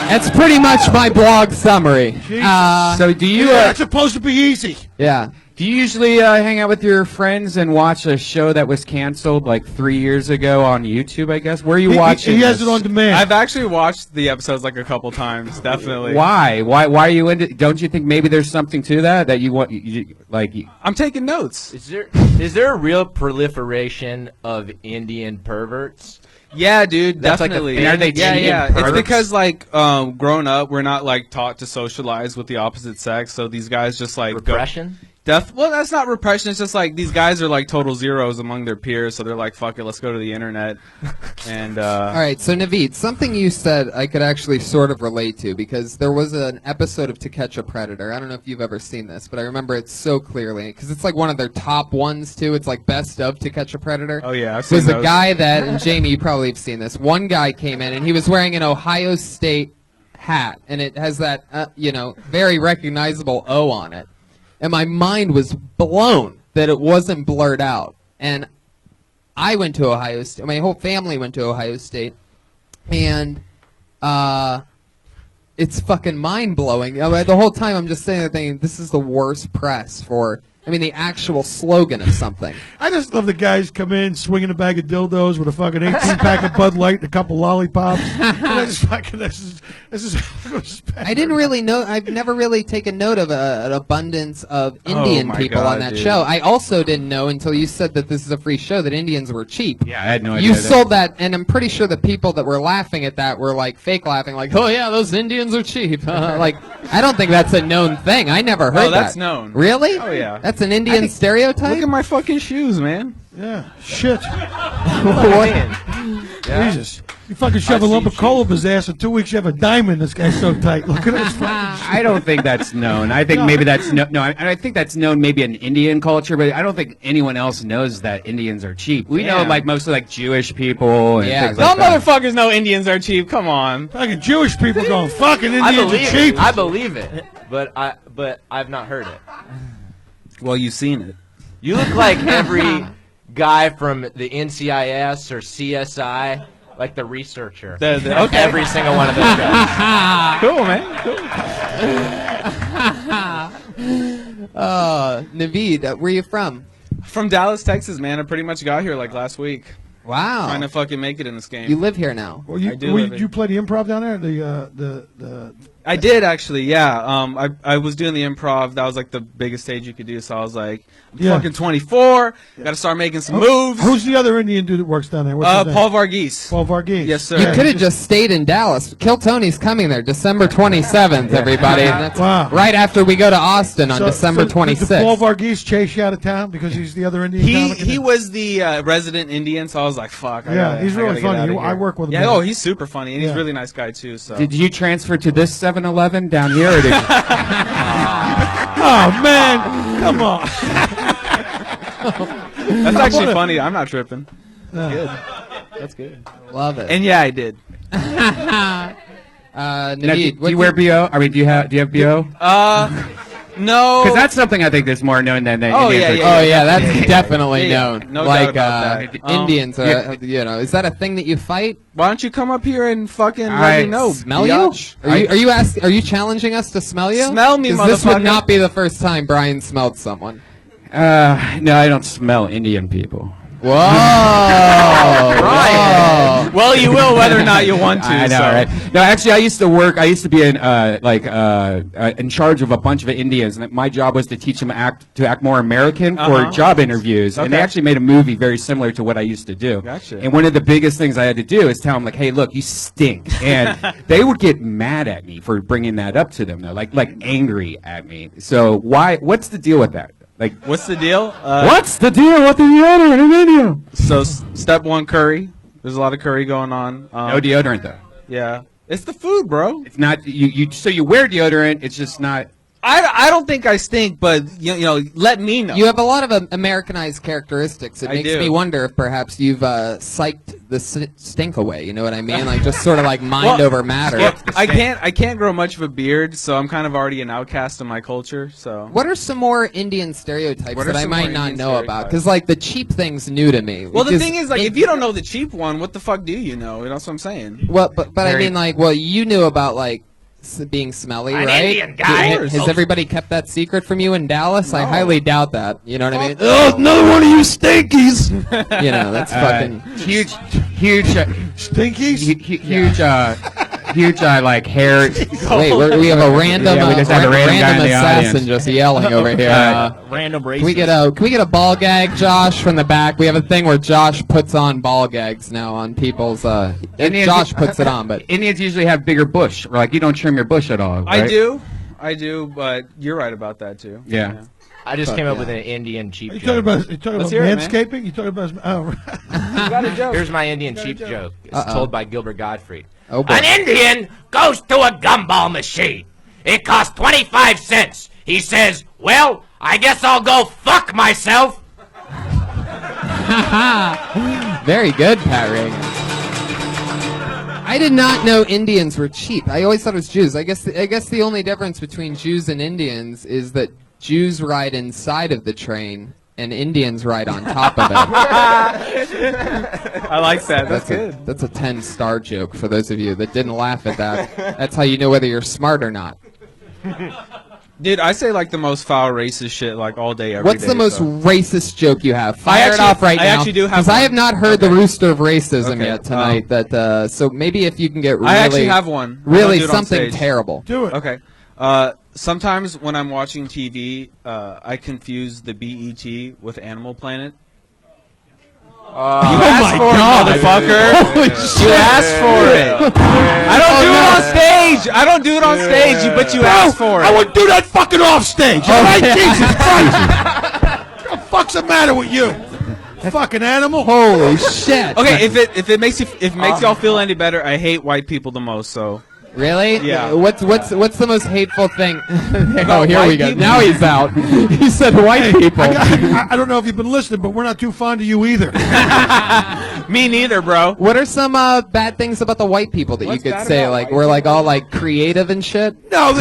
Speaker 2: That's pretty much my blog summary.
Speaker 1: So do you?
Speaker 4: It's supposed to be easy.
Speaker 2: Yeah.
Speaker 1: Do you usually hang out with your friends and watch a show that was canceled like 3 years ago on YouTube? I guess. Where are you watching?
Speaker 4: He has
Speaker 1: this?
Speaker 4: it on demand.
Speaker 6: I've actually watched the episodes like a couple times. Definitely.
Speaker 1: Why? Why are you into? Don't you think maybe there's something to that you want?
Speaker 6: I'm taking notes.
Speaker 3: Is there a real proliferation of Indian perverts?
Speaker 6: Yeah, dude,
Speaker 3: That's like a
Speaker 6: definitely.
Speaker 3: thing?
Speaker 1: Are they
Speaker 6: yeah,
Speaker 1: Indian
Speaker 6: yeah. It's
Speaker 1: perverts?
Speaker 6: because like growing up, we're not like taught to socialize with the opposite sex. So these guys just like
Speaker 3: Repression?
Speaker 6: Well, that's not repression. It's just like these guys are like total zeros among their peers. So they're like, fuck it, let's go to the internet. And
Speaker 2: All right, so Naveed, something you said I could actually sort of relate to because there was an episode of To Catch a Predator. I don't know if you've ever seen this, but I remember it so clearly because it's like one of their top ones too. It's like best of To Catch a Predator.
Speaker 6: oh yeah, I've seen
Speaker 2: Was a
Speaker 6: those.
Speaker 2: guy that, and Jamie, you probably have seen this. One guy came in and he was wearing an Ohio State hat, and it has that very recognizable O on it. And my mind was blown that it wasn't blurred out. And I went to Ohio State. My whole family went to Ohio State. And it's fucking mind-blowing. The whole time I'm just sitting there thinking, this is the worst press for, the actual slogan of something.
Speaker 4: I just love the guys come in swinging a bag of dildos with a fucking 18-pack of Bud Light and a couple lollipops. And I just fucking, this is
Speaker 2: I didn't really know. I've never really taken note of an abundance of Indian
Speaker 6: my
Speaker 2: people
Speaker 6: God,
Speaker 2: on that
Speaker 6: dude.
Speaker 2: show. I also didn't know until you said that this is a free show that Indians were cheap.
Speaker 1: Yeah, I had no idea.
Speaker 2: You sold that, and I'm pretty sure the people that were laughing at that were like fake laughing, like, "Oh yeah, those Indians are cheap." Like, I don't think that's a known thing. I never heard that.
Speaker 6: Oh, that's known.
Speaker 2: Really?
Speaker 6: Oh, yeah.
Speaker 2: That's an Indian stereotype.
Speaker 6: Look at my fucking shoes, man.
Speaker 4: Yeah, shit.
Speaker 3: Yeah.
Speaker 4: Jesus. You fucking shove a lump of coal up his ass in 2 weeks, you have a diamond. This guy's so tight. Look at his fucking
Speaker 1: I don't think that's known. I think maybe that's I think that's known maybe in Indian culture, but I don't think anyone else knows that Indians are cheap. We know
Speaker 6: Damn.
Speaker 1: like mostly like Jewish people and
Speaker 2: Yeah,
Speaker 1: things
Speaker 6: Y'all
Speaker 1: like that.
Speaker 6: motherfuckers know Indians are cheap. Come on.
Speaker 4: fucking Jewish people going, fucking
Speaker 3: I
Speaker 4: Indians are
Speaker 3: believe
Speaker 4: cheap.
Speaker 3: it. I believe it, but I've not heard it.
Speaker 6: Well, you've seen it.
Speaker 3: You look like every guy from the NCIS or CSI, like the researcher.
Speaker 6: Okay.
Speaker 3: Every single one of those guys.
Speaker 6: Cool, man. Cool.
Speaker 2: Naveed, where are you from?
Speaker 6: From Dallas, Texas, man. I pretty much got here like last week.
Speaker 2: Wow.
Speaker 6: Trying to fucking make it in this game.
Speaker 2: You live here now.
Speaker 4: Well, you,
Speaker 6: I do live
Speaker 4: did you play the improv down there?
Speaker 6: I did actually, yeah. I was doing the improv. That was like the biggest stage you could do. So I was like, I'm fucking 24. Got to start making some moves.
Speaker 4: Who's the other Indian dude that works down there? What's his name?
Speaker 6: Paul Varghese.
Speaker 4: Paul Varghese.
Speaker 6: Yes, sir.
Speaker 2: You could have just stayed in Dallas. Kill Tony's coming there December 27th, everybody. And that's right after we go to Austin on December 26th.
Speaker 4: Did Paul Varghese chase you out of town because he's the other Indian comic?
Speaker 6: He was the resident Indian, so I was like, fuck.
Speaker 4: He's really funny. I work with him.
Speaker 6: Yeah, he's super funny, and he's a really nice guy too. So.
Speaker 1: Did you transfer to this 7-Eleven down here? Or did you...
Speaker 4: Oh man, come on.
Speaker 6: That's actually funny. I'm not tripping.
Speaker 4: Good.
Speaker 6: That's good.
Speaker 2: Love it.
Speaker 6: And yeah, I did.
Speaker 2: Naveed,
Speaker 1: do you wear BO? I mean, do you have BO?
Speaker 6: No.
Speaker 1: Because that's something I think that's more known than
Speaker 6: Oh,
Speaker 1: Indians.
Speaker 6: yeah,
Speaker 2: that's definitely known.
Speaker 6: No
Speaker 2: like
Speaker 6: doubt about that.
Speaker 2: Indians, you know, is that a thing that you fight?
Speaker 6: Why don't you come up here and fucking let me know?
Speaker 2: Smell
Speaker 6: biatch?
Speaker 2: you? Are you challenging us to smell you?
Speaker 6: Smell me,
Speaker 2: 'Cause this would
Speaker 6: motherfucker.
Speaker 2: not be the first time Brian smelled someone.
Speaker 1: No, I don't smell Indian people.
Speaker 2: Whoa!
Speaker 6: Right. Well, you will whether or not you want to.
Speaker 1: I know,
Speaker 6: so.
Speaker 1: right? No, actually, I used to be in in charge of a bunch of Indians, and my job was to teach them to act more American for job interviews. And they actually made a movie very similar to what I used to do.
Speaker 6: Gotcha.
Speaker 1: And one of the biggest things I had to do is tell them, like, hey, look, you stink. And they would get mad at me for bringing that up to them, though, like angry at me. So what's the deal with that? Like,
Speaker 6: what's the deal?
Speaker 1: What's the deal with the deodorant in India?
Speaker 6: So step one, curry. There's a lot of curry going on.
Speaker 1: No deodorant, though.
Speaker 6: Yeah, it's the food, bro.
Speaker 1: It's not you. So you wear deodorant. It's just not.
Speaker 6: I don't think I stink, but you know, let me know.
Speaker 2: You have a lot of Americanized characteristics. It
Speaker 6: I
Speaker 2: makes
Speaker 6: do.
Speaker 2: me wonder if perhaps you've psyched the stink away. You know what I mean? Like just sort of like mind over matter.
Speaker 6: Well, I can't grow much of a beard, so I'm kind of already an outcast in my culture. So
Speaker 2: what are some more Indian stereotypes
Speaker 6: What are
Speaker 2: that I
Speaker 6: some
Speaker 2: might
Speaker 6: more
Speaker 2: not
Speaker 6: Indian
Speaker 2: know about?
Speaker 6: stereotypes?
Speaker 2: Because like the cheap thing's new to me.
Speaker 6: Well, the
Speaker 2: Because
Speaker 6: thing is, like, if you don't know the cheap one, what the fuck do you know? You know what I'm saying?
Speaker 2: Well, but I mean, like, well, you knew about like being smelly,
Speaker 3: An
Speaker 2: right?
Speaker 3: Indian guy.
Speaker 2: Has everybody kept that secret from you in Dallas? I highly doubt that. You know what I mean?
Speaker 4: Oh, another one of you stinkies.
Speaker 2: You know, that's fucking
Speaker 1: huge,
Speaker 4: Stinkies.
Speaker 1: huge like hair.
Speaker 2: Wait, we have a random,
Speaker 1: Yeah, we just have a random guy in the
Speaker 2: assassin
Speaker 1: audience.
Speaker 2: just yelling over here.
Speaker 3: Random racist.
Speaker 2: Can we get a ball gag, Josh, from the back? We have a thing where Josh puts on ball gags now on people's. Josh puts it on, but
Speaker 1: Indians usually have bigger bush. Or like you don't trim your bush at all. Right?
Speaker 6: I do, but you're right about that too.
Speaker 1: Yeah.
Speaker 3: I just came up with an Indian cheap
Speaker 4: You
Speaker 3: joke.
Speaker 4: talking about
Speaker 6: Let's hear it, man.
Speaker 4: manscaping? You talking about? Oh,
Speaker 3: Here's my Indian cheap joke. It's told by Gilbert Gottfried.
Speaker 2: oh boy.
Speaker 7: An Indian goes to a gumball machine. It costs 25 cents. He says, well, I guess I'll go fuck myself.
Speaker 2: Very good, Pat Reagan. I did not know Indians were cheap. I always thought it was Jews. I guess the only difference between Jews and Indians is that Jews ride inside of the train and Indians ride on top of it.
Speaker 6: I like that. That's good.
Speaker 2: That's a 10-star joke for those of you that didn't laugh at that. That's how you know whether you're smart or not.
Speaker 6: Dude, I say like the most foul racist shit like all day, every day.
Speaker 2: What's the most
Speaker 6: so.
Speaker 2: racist joke you have? Fire it
Speaker 6: actually-
Speaker 2: off right
Speaker 6: I
Speaker 2: now.
Speaker 6: actually do have
Speaker 2: Because I
Speaker 6: one.
Speaker 2: have not heard the rooster of racism
Speaker 6: Okay.
Speaker 2: yet tonight. So maybe if you can get really,
Speaker 6: I actually have one. I
Speaker 2: really
Speaker 6: don't do it on
Speaker 2: something
Speaker 6: stage.
Speaker 2: terrible.
Speaker 4: do it.
Speaker 6: Okay. Sometimes when I'm watching TV, I confuse the BET with Animal Planet. You asked for it, motherfucker. You asked for it. I don't do it on stage. I don't do it on stage, but you asked for it.
Speaker 4: I wouldn't do that fucking off stage. All right, Jesus Christ. What the fuck's the matter with you? Fucking animal.
Speaker 2: Holy shit!
Speaker 6: Okay, if it makes y'all feel any better, I hate white people the most. So
Speaker 2: Really?
Speaker 6: Yeah.
Speaker 2: What's the most hateful thing? Oh,
Speaker 6: About
Speaker 2: here we
Speaker 6: white
Speaker 2: go.
Speaker 6: people?
Speaker 2: Now he's out. He said white people.
Speaker 4: I don't know if you've been listening, but we're not too fond of you either.
Speaker 6: me neither, bro.
Speaker 2: What are some bad things about the white people that
Speaker 6: What's
Speaker 2: you could
Speaker 6: bad
Speaker 2: say?
Speaker 6: about
Speaker 2: Like
Speaker 6: white
Speaker 2: we're like all like creative and shit.
Speaker 4: No,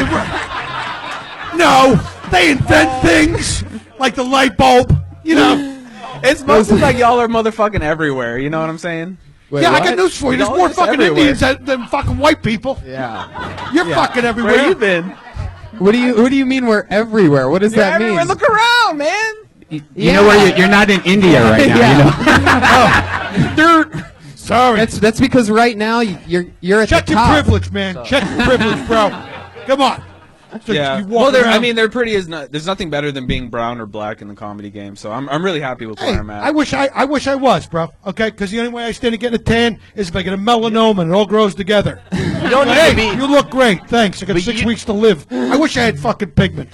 Speaker 4: they invent things like the light bulb. You know.
Speaker 6: It's mostly like y'all are motherfucking everywhere. You know what I'm saying?
Speaker 2: Wait,
Speaker 4: Yeah,
Speaker 2: what?
Speaker 4: I got news for you. There's
Speaker 6: Y'all
Speaker 4: more
Speaker 6: just
Speaker 4: fucking
Speaker 6: everywhere.
Speaker 4: Indians than fucking white people.
Speaker 2: Yeah.
Speaker 4: You're fucking everywhere.
Speaker 6: Where you been?
Speaker 2: What do you mean we're everywhere? What does
Speaker 6: You're
Speaker 2: that
Speaker 6: everywhere.
Speaker 2: mean?
Speaker 6: Look around, man.
Speaker 1: You know where you're not in India right now. You know?
Speaker 4: Dirt. Sorry.
Speaker 2: That's because right now you're at
Speaker 4: Check
Speaker 2: the
Speaker 4: your
Speaker 2: top.
Speaker 4: privilege, man. Check your privilege, bro. Come on. So
Speaker 6: Yeah.
Speaker 4: you walk
Speaker 6: Well,
Speaker 4: around-
Speaker 6: there pretty is not. There's nothing better than being brown or black in the comedy game. So I'm really happy with where
Speaker 4: Hey,
Speaker 6: I'm at.
Speaker 4: I wish I was, bro. Okay, because the only way I stand to get a tan is if I get a melanoma and it all grows together.
Speaker 3: You don't need
Speaker 4: Hey,
Speaker 3: to be.
Speaker 4: you look great. Thanks. I got
Speaker 3: But
Speaker 4: 6
Speaker 3: you-
Speaker 4: weeks to live. I wish I had fucking pigment.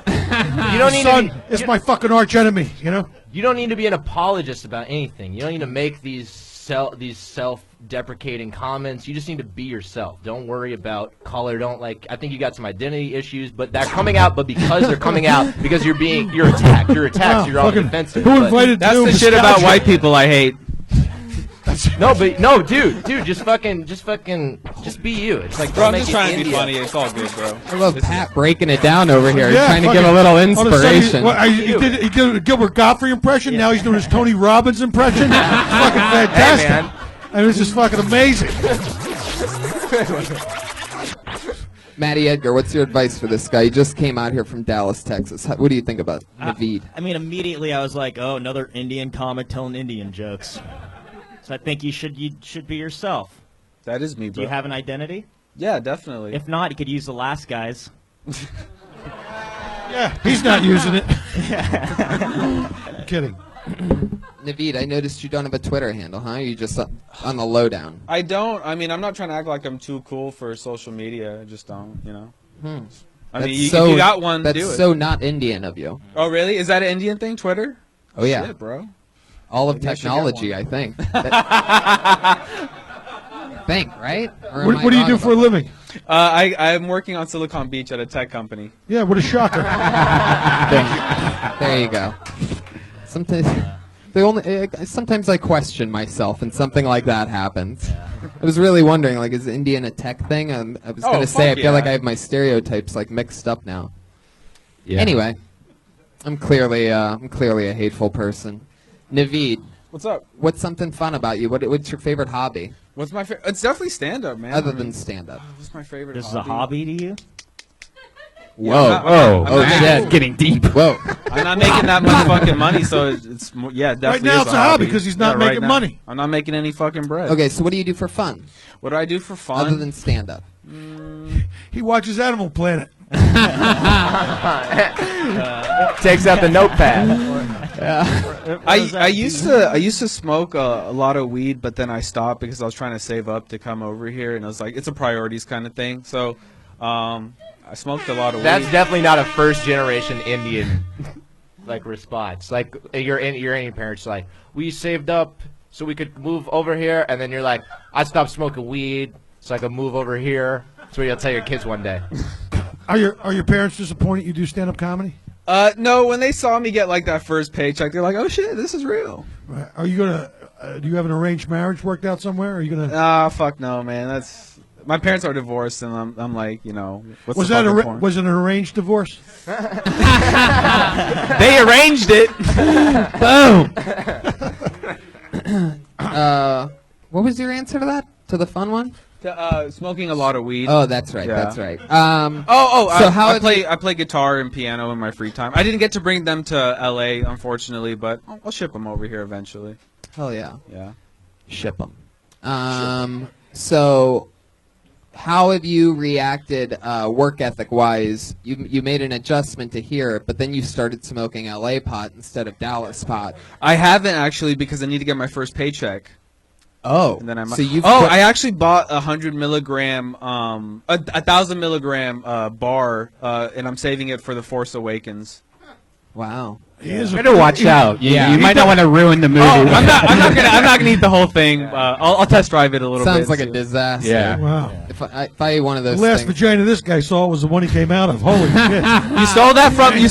Speaker 3: You don't need
Speaker 4: Son
Speaker 3: to be.
Speaker 4: is my fucking arch enemy. You know.
Speaker 3: You don't need to be an apologist about anything. You don't need to make these self-deprecating comments. You just need to be yourself. Don't worry about color. Don't like. I think you got some identity issues, but they're coming out. But because they're coming out, because you're attacked. You're attacked.
Speaker 4: Wow,
Speaker 3: So you're on the
Speaker 4: fucking-
Speaker 3: defensive.
Speaker 4: Who
Speaker 3: but-
Speaker 4: invited
Speaker 6: That's
Speaker 4: you?
Speaker 6: the shit about white people I hate.
Speaker 3: No, dude, just be you. It's like
Speaker 6: Bro,
Speaker 3: don't
Speaker 6: I'm just
Speaker 3: make it
Speaker 6: trying to be
Speaker 3: India.
Speaker 6: funny. It's all good, bro.
Speaker 2: I love Pat breaking it down over here,
Speaker 4: Yeah,
Speaker 2: trying to
Speaker 4: fucking-
Speaker 2: give a little
Speaker 4: all of a sudden
Speaker 2: inspiration.
Speaker 4: he did a Gilbert Gottfried impression. Now he's doing his Tony Robbins impression. It's fucking fantastic.
Speaker 3: man.
Speaker 4: I mean, it's just fucking amazing.
Speaker 2: Matty Edgar, what's your advice for this guy? He just came out here from Dallas, Texas. What do you think about Naveed?
Speaker 8: I mean, immediately I was like, oh, another Indian comic telling Indian jokes. So I think you should be yourself.
Speaker 6: That is me,
Speaker 8: Do
Speaker 6: bro.
Speaker 8: you have an identity?
Speaker 6: Yeah, definitely.
Speaker 8: If not, you could use the last guy's.
Speaker 4: Yeah, he's not using it. I'm kidding.
Speaker 2: Naveed, I noticed you don't have a Twitter handle, huh? You just on the lowdown.
Speaker 6: I don't. I mean, I'm not trying to act like I'm too cool for social media. I just don't. You know. I mean, if you got one,
Speaker 2: That's
Speaker 6: do it.
Speaker 2: so not Indian of you.
Speaker 6: Oh, really? Is that an Indian thing? Twitter?
Speaker 2: Oh yeah,
Speaker 6: Shit, bro.
Speaker 2: all of
Speaker 6: Maybe I should get
Speaker 2: technology,
Speaker 6: one.
Speaker 2: I think. I think, right? Or am I
Speaker 4: What do you
Speaker 2: wrong
Speaker 4: do for a
Speaker 2: about
Speaker 4: living?
Speaker 6: I'm working on Silicon Beach at a tech company.
Speaker 4: Yeah, what a shocker.
Speaker 2: that? There you go. Sometimes I question myself, and something like that happens. I was really wondering, like, is Indian a tech thing? I was
Speaker 6: Oh,
Speaker 2: gonna say, I
Speaker 6: fuck
Speaker 2: feel like
Speaker 6: yeah.
Speaker 2: I have my stereotypes like mixed up now.
Speaker 1: Yeah.
Speaker 2: Anyway, I'm clearly a hateful person. Naveed,
Speaker 6: What's up?
Speaker 2: what's something fun about you? What's your favorite hobby
Speaker 6: What's my favorite? It's definitely stand-up, man.
Speaker 2: other
Speaker 6: I mean,
Speaker 2: than stand-up?
Speaker 6: what's my favorite?
Speaker 8: This is a hobby to you?
Speaker 2: Whoa!
Speaker 6: I'm
Speaker 1: Oh,
Speaker 6: not
Speaker 2: shit.
Speaker 1: getting deep.
Speaker 2: Whoa!
Speaker 6: I'm not making that much fucking money, so it's more, yeah, definitely.
Speaker 4: now
Speaker 6: is
Speaker 4: it's a hobby 'cause he's not
Speaker 6: right
Speaker 4: making
Speaker 6: now.
Speaker 4: money.
Speaker 6: I'm not making any fucking bread.
Speaker 2: Okay, so what do you do for fun
Speaker 6: What do I do for fun?
Speaker 2: other than stand-up?
Speaker 4: He watches Animal Planet.
Speaker 3: Takes out the notepad.
Speaker 6: I used to smoke a lot of weed, but then I stopped because I was trying to save up to come over here, and I was like, it's a priorities kind of thing. So, I smoked a lot of
Speaker 3: That's
Speaker 6: weed.
Speaker 3: definitely not a first-generation Indian like response. Like your Indian parents like, we saved up so we could move over here, and then you're like, I stopped smoking weed so I could move over here. That's what you'll tell your kids one day.
Speaker 4: Are your parents disappointed you do stand-up comedy?
Speaker 6: No, when they saw me get like that first paycheck, they're like, oh shit, this is real.
Speaker 4: Right. Are you gonna? Do you have an arranged marriage worked out somewhere? Are you gonna?
Speaker 6: Ah, fuck no, man. That's my parents are divorced, and I'm like, you know, what's
Speaker 4: Was
Speaker 6: the
Speaker 4: that
Speaker 6: fucking point?
Speaker 4: was it an arranged divorce?
Speaker 6: They arranged it.
Speaker 2: Boom. What was your answer to that? To the fun one?
Speaker 6: Smoking a lot of weed.
Speaker 2: Oh, that's right.
Speaker 6: Yeah.
Speaker 2: That's right.
Speaker 6: So
Speaker 2: how
Speaker 6: I
Speaker 2: have
Speaker 6: play
Speaker 2: you-
Speaker 6: I play guitar and piano in my free time. I didn't get to bring them to LA, unfortunately, but I'll ship them over here eventually.
Speaker 2: Hell yeah.
Speaker 6: Yeah.
Speaker 2: Ship them. So, how have you reacted work ethic wise? You made an adjustment to here, but then you started smoking LA pot instead of Dallas pot.
Speaker 6: I haven't actually because I need to get my first paycheck.
Speaker 2: Oh,
Speaker 6: And then I
Speaker 2: so you've
Speaker 6: I actually bought 100 milligram, 1,000 milligram bar, and I'm saving it for The Force Awakens.
Speaker 2: wow.
Speaker 4: He is a-
Speaker 1: Better watch out. You
Speaker 2: Yeah.
Speaker 1: might not want to ruin the movie.
Speaker 6: I'm not gonna eat the whole thing. I'll test drive it a little bit.
Speaker 2: Sounds like a
Speaker 6: and see.
Speaker 2: disaster.
Speaker 1: Yeah.
Speaker 4: Wow.
Speaker 2: If I ate one of
Speaker 4: The
Speaker 2: those
Speaker 4: last
Speaker 2: things,
Speaker 4: vagina this guy saw was the one he came out of. Holy shit!
Speaker 6: You stole that from
Speaker 4: Ate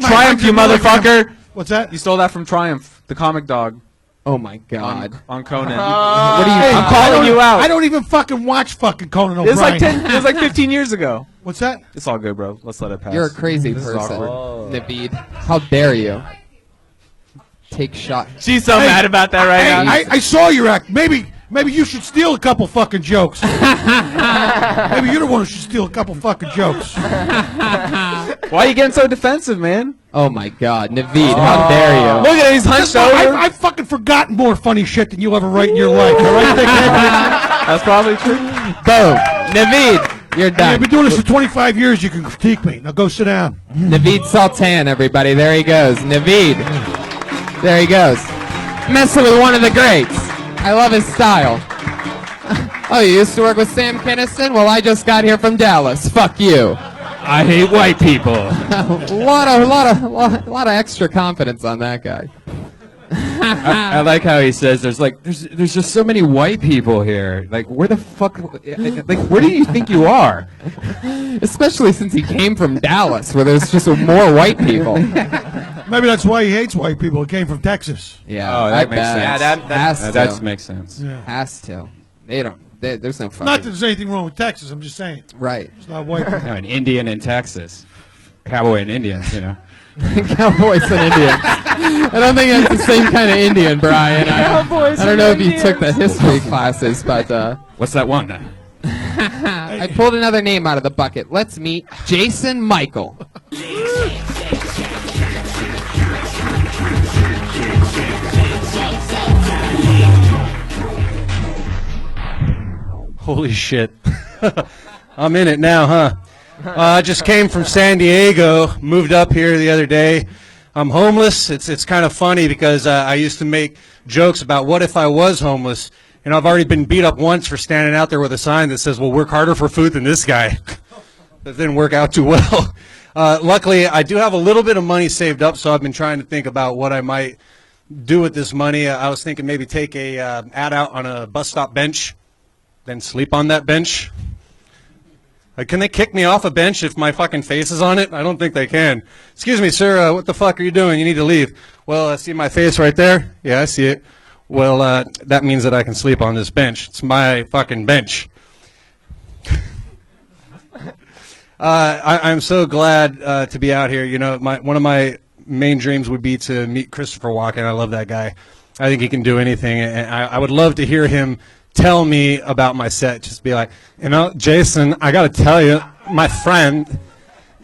Speaker 4: my
Speaker 6: Triumph, you
Speaker 4: 100 milligram.
Speaker 6: motherfucker.
Speaker 4: What's that?
Speaker 6: You stole that from Triumph, the comic dog
Speaker 2: oh my god.
Speaker 6: on Conan.
Speaker 2: What are you?
Speaker 6: I'm calling you out.
Speaker 4: I don't even fucking watch fucking Conan
Speaker 6: It was
Speaker 4: O'Brien.
Speaker 6: like 15 years ago.
Speaker 4: What's that?
Speaker 6: It's all good, bro. Let's let it pass.
Speaker 2: You're a crazy
Speaker 6: This is
Speaker 2: person,
Speaker 6: awkward.
Speaker 2: Naveed. How dare you? Take shot.
Speaker 6: She's so
Speaker 4: Hey,
Speaker 6: mad about that right now.
Speaker 4: I saw your act. Maybe Maybe you should steal a couple fucking jokes. Maybe you're the one who should steal a couple fucking jokes.
Speaker 9: Why are you getting so defensive, man?
Speaker 2: Oh my God, Naveed, how dare you?
Speaker 9: Look at him, he's hunched over.
Speaker 4: I've fucking forgotten more funny shit than you'll ever write in your life. All right,
Speaker 9: That's probably true.
Speaker 2: Boom, Naveed, you're done.
Speaker 4: I've been doing this for 25 years. You can critique me. Now go sit down.
Speaker 2: Naveed Sultan, everybody. There he goes. Naveed. There he goes. Messing with one of the greats. I love his style. Oh, you used to work with Sam Kinison? Well, I just got here from Dallas. Fuck you.
Speaker 1: I hate white people.
Speaker 2: A lot of extra confidence on that guy.
Speaker 1: I like how he says there's just so many white people here. Like, where the fuck, like, where do you think you are?
Speaker 2: Especially since he came from Dallas, where there's just more white people.
Speaker 4: Maybe that's why he hates white people. He came from Texas.
Speaker 2: Yeah,
Speaker 1: Oh, that makes sense.
Speaker 3: Yeah,
Speaker 1: That makes sense.
Speaker 4: Yeah.
Speaker 2: has to. They don't. There's no fucking.
Speaker 4: Not that there's anything wrong with Texas. I'm just saying.
Speaker 2: Right.
Speaker 4: It's not white people.
Speaker 1: An Indian in Texas, cowboy and Indians, you know.
Speaker 2: Cowboys and Indians. I don't think that's the same kind of Indian, Brian. I don't know if you took the history classes, but
Speaker 1: What's that one?
Speaker 2: I pulled another name out of the bucket. Let's meet Jason Michael.
Speaker 10: Holy shit. I'm in it now, huh? I just came from San Diego, moved up here the other day. I'm homeless. It's kind of funny because I used to make jokes about what if I was homeless. And I've already been beat up once for standing out there with a sign that says, well, work harder for food than this guy. That didn't work out too well. Luckily, I do have a little bit of money saved up, so I've been trying to think about what I might do with this money. I was thinking maybe take a ad out on a bus stop bench, then sleep on that bench. Can they kick me off a bench if my fucking face is on it? I don't think they can. Excuse me, sir, what the fuck are you doing? You need to leave. Well, I see my face right there. Yeah, I see it. Well, that means that I can sleep on this bench. It's my fucking bench. I'm so glad to be out here. You know, one of my main dreams would be to meet Christopher Walken. I love that guy. I think he can do anything, and I would love to hear him tell me about my set. Just be like, you know, Jason, I gotta tell you, my friend,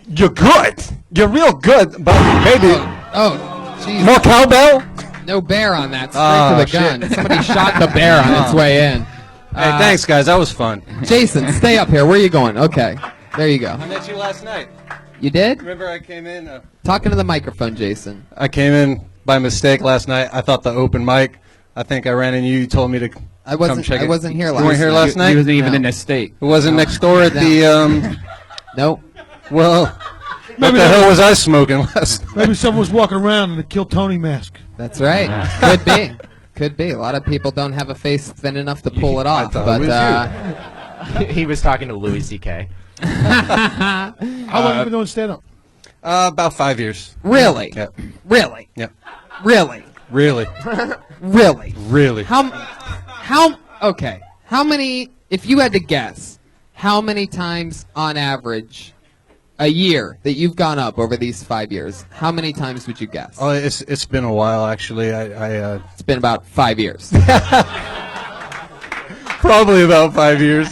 Speaker 10: you're good. You're real good, but baby.
Speaker 2: Oh, jeez.
Speaker 10: More cowbell?
Speaker 2: No bear on that. Straight to the gun.
Speaker 10: Shit.
Speaker 2: Somebody shot the bear on its way in.
Speaker 10: Hey, thanks, guys. That was fun.
Speaker 2: Jason, stay up here. Where are you going? Okay. There you go.
Speaker 10: I met you last night.
Speaker 2: You did?
Speaker 10: Remember I came in?
Speaker 2: Talking to the microphone, Jason.
Speaker 10: I came in by mistake last night. I thought the open mic. I think I ran into you. You told me to
Speaker 2: I wasn't
Speaker 10: come check it.
Speaker 2: here
Speaker 10: You
Speaker 2: last
Speaker 10: weren't here
Speaker 2: night.
Speaker 10: last night?
Speaker 1: He wasn't even
Speaker 2: No.
Speaker 1: in this state.
Speaker 10: It wasn't next door at the,
Speaker 2: Nope.
Speaker 10: well, what the hell was I smoking last night?
Speaker 4: Maybe someone was walking around in a Kill Tony mask.
Speaker 2: That's right. Could be. Could be. A lot of people don't have a face thin enough to pull it off.
Speaker 10: thought it
Speaker 2: But
Speaker 10: was
Speaker 3: He was talking to Louis C.K.
Speaker 4: How long have you been doing stand-up?
Speaker 10: About 5 years.
Speaker 2: really,
Speaker 10: Yep.
Speaker 2: really,
Speaker 10: Yep.
Speaker 2: really,
Speaker 10: Really.
Speaker 2: really.
Speaker 10: Really.
Speaker 2: Okay. How many? If you had to guess, how many times on average a year that you've gone up over these 5 years? How many times would you guess?
Speaker 10: Oh, it's been a while actually.
Speaker 2: It's been about 5 years.
Speaker 10: Probably about 5 years.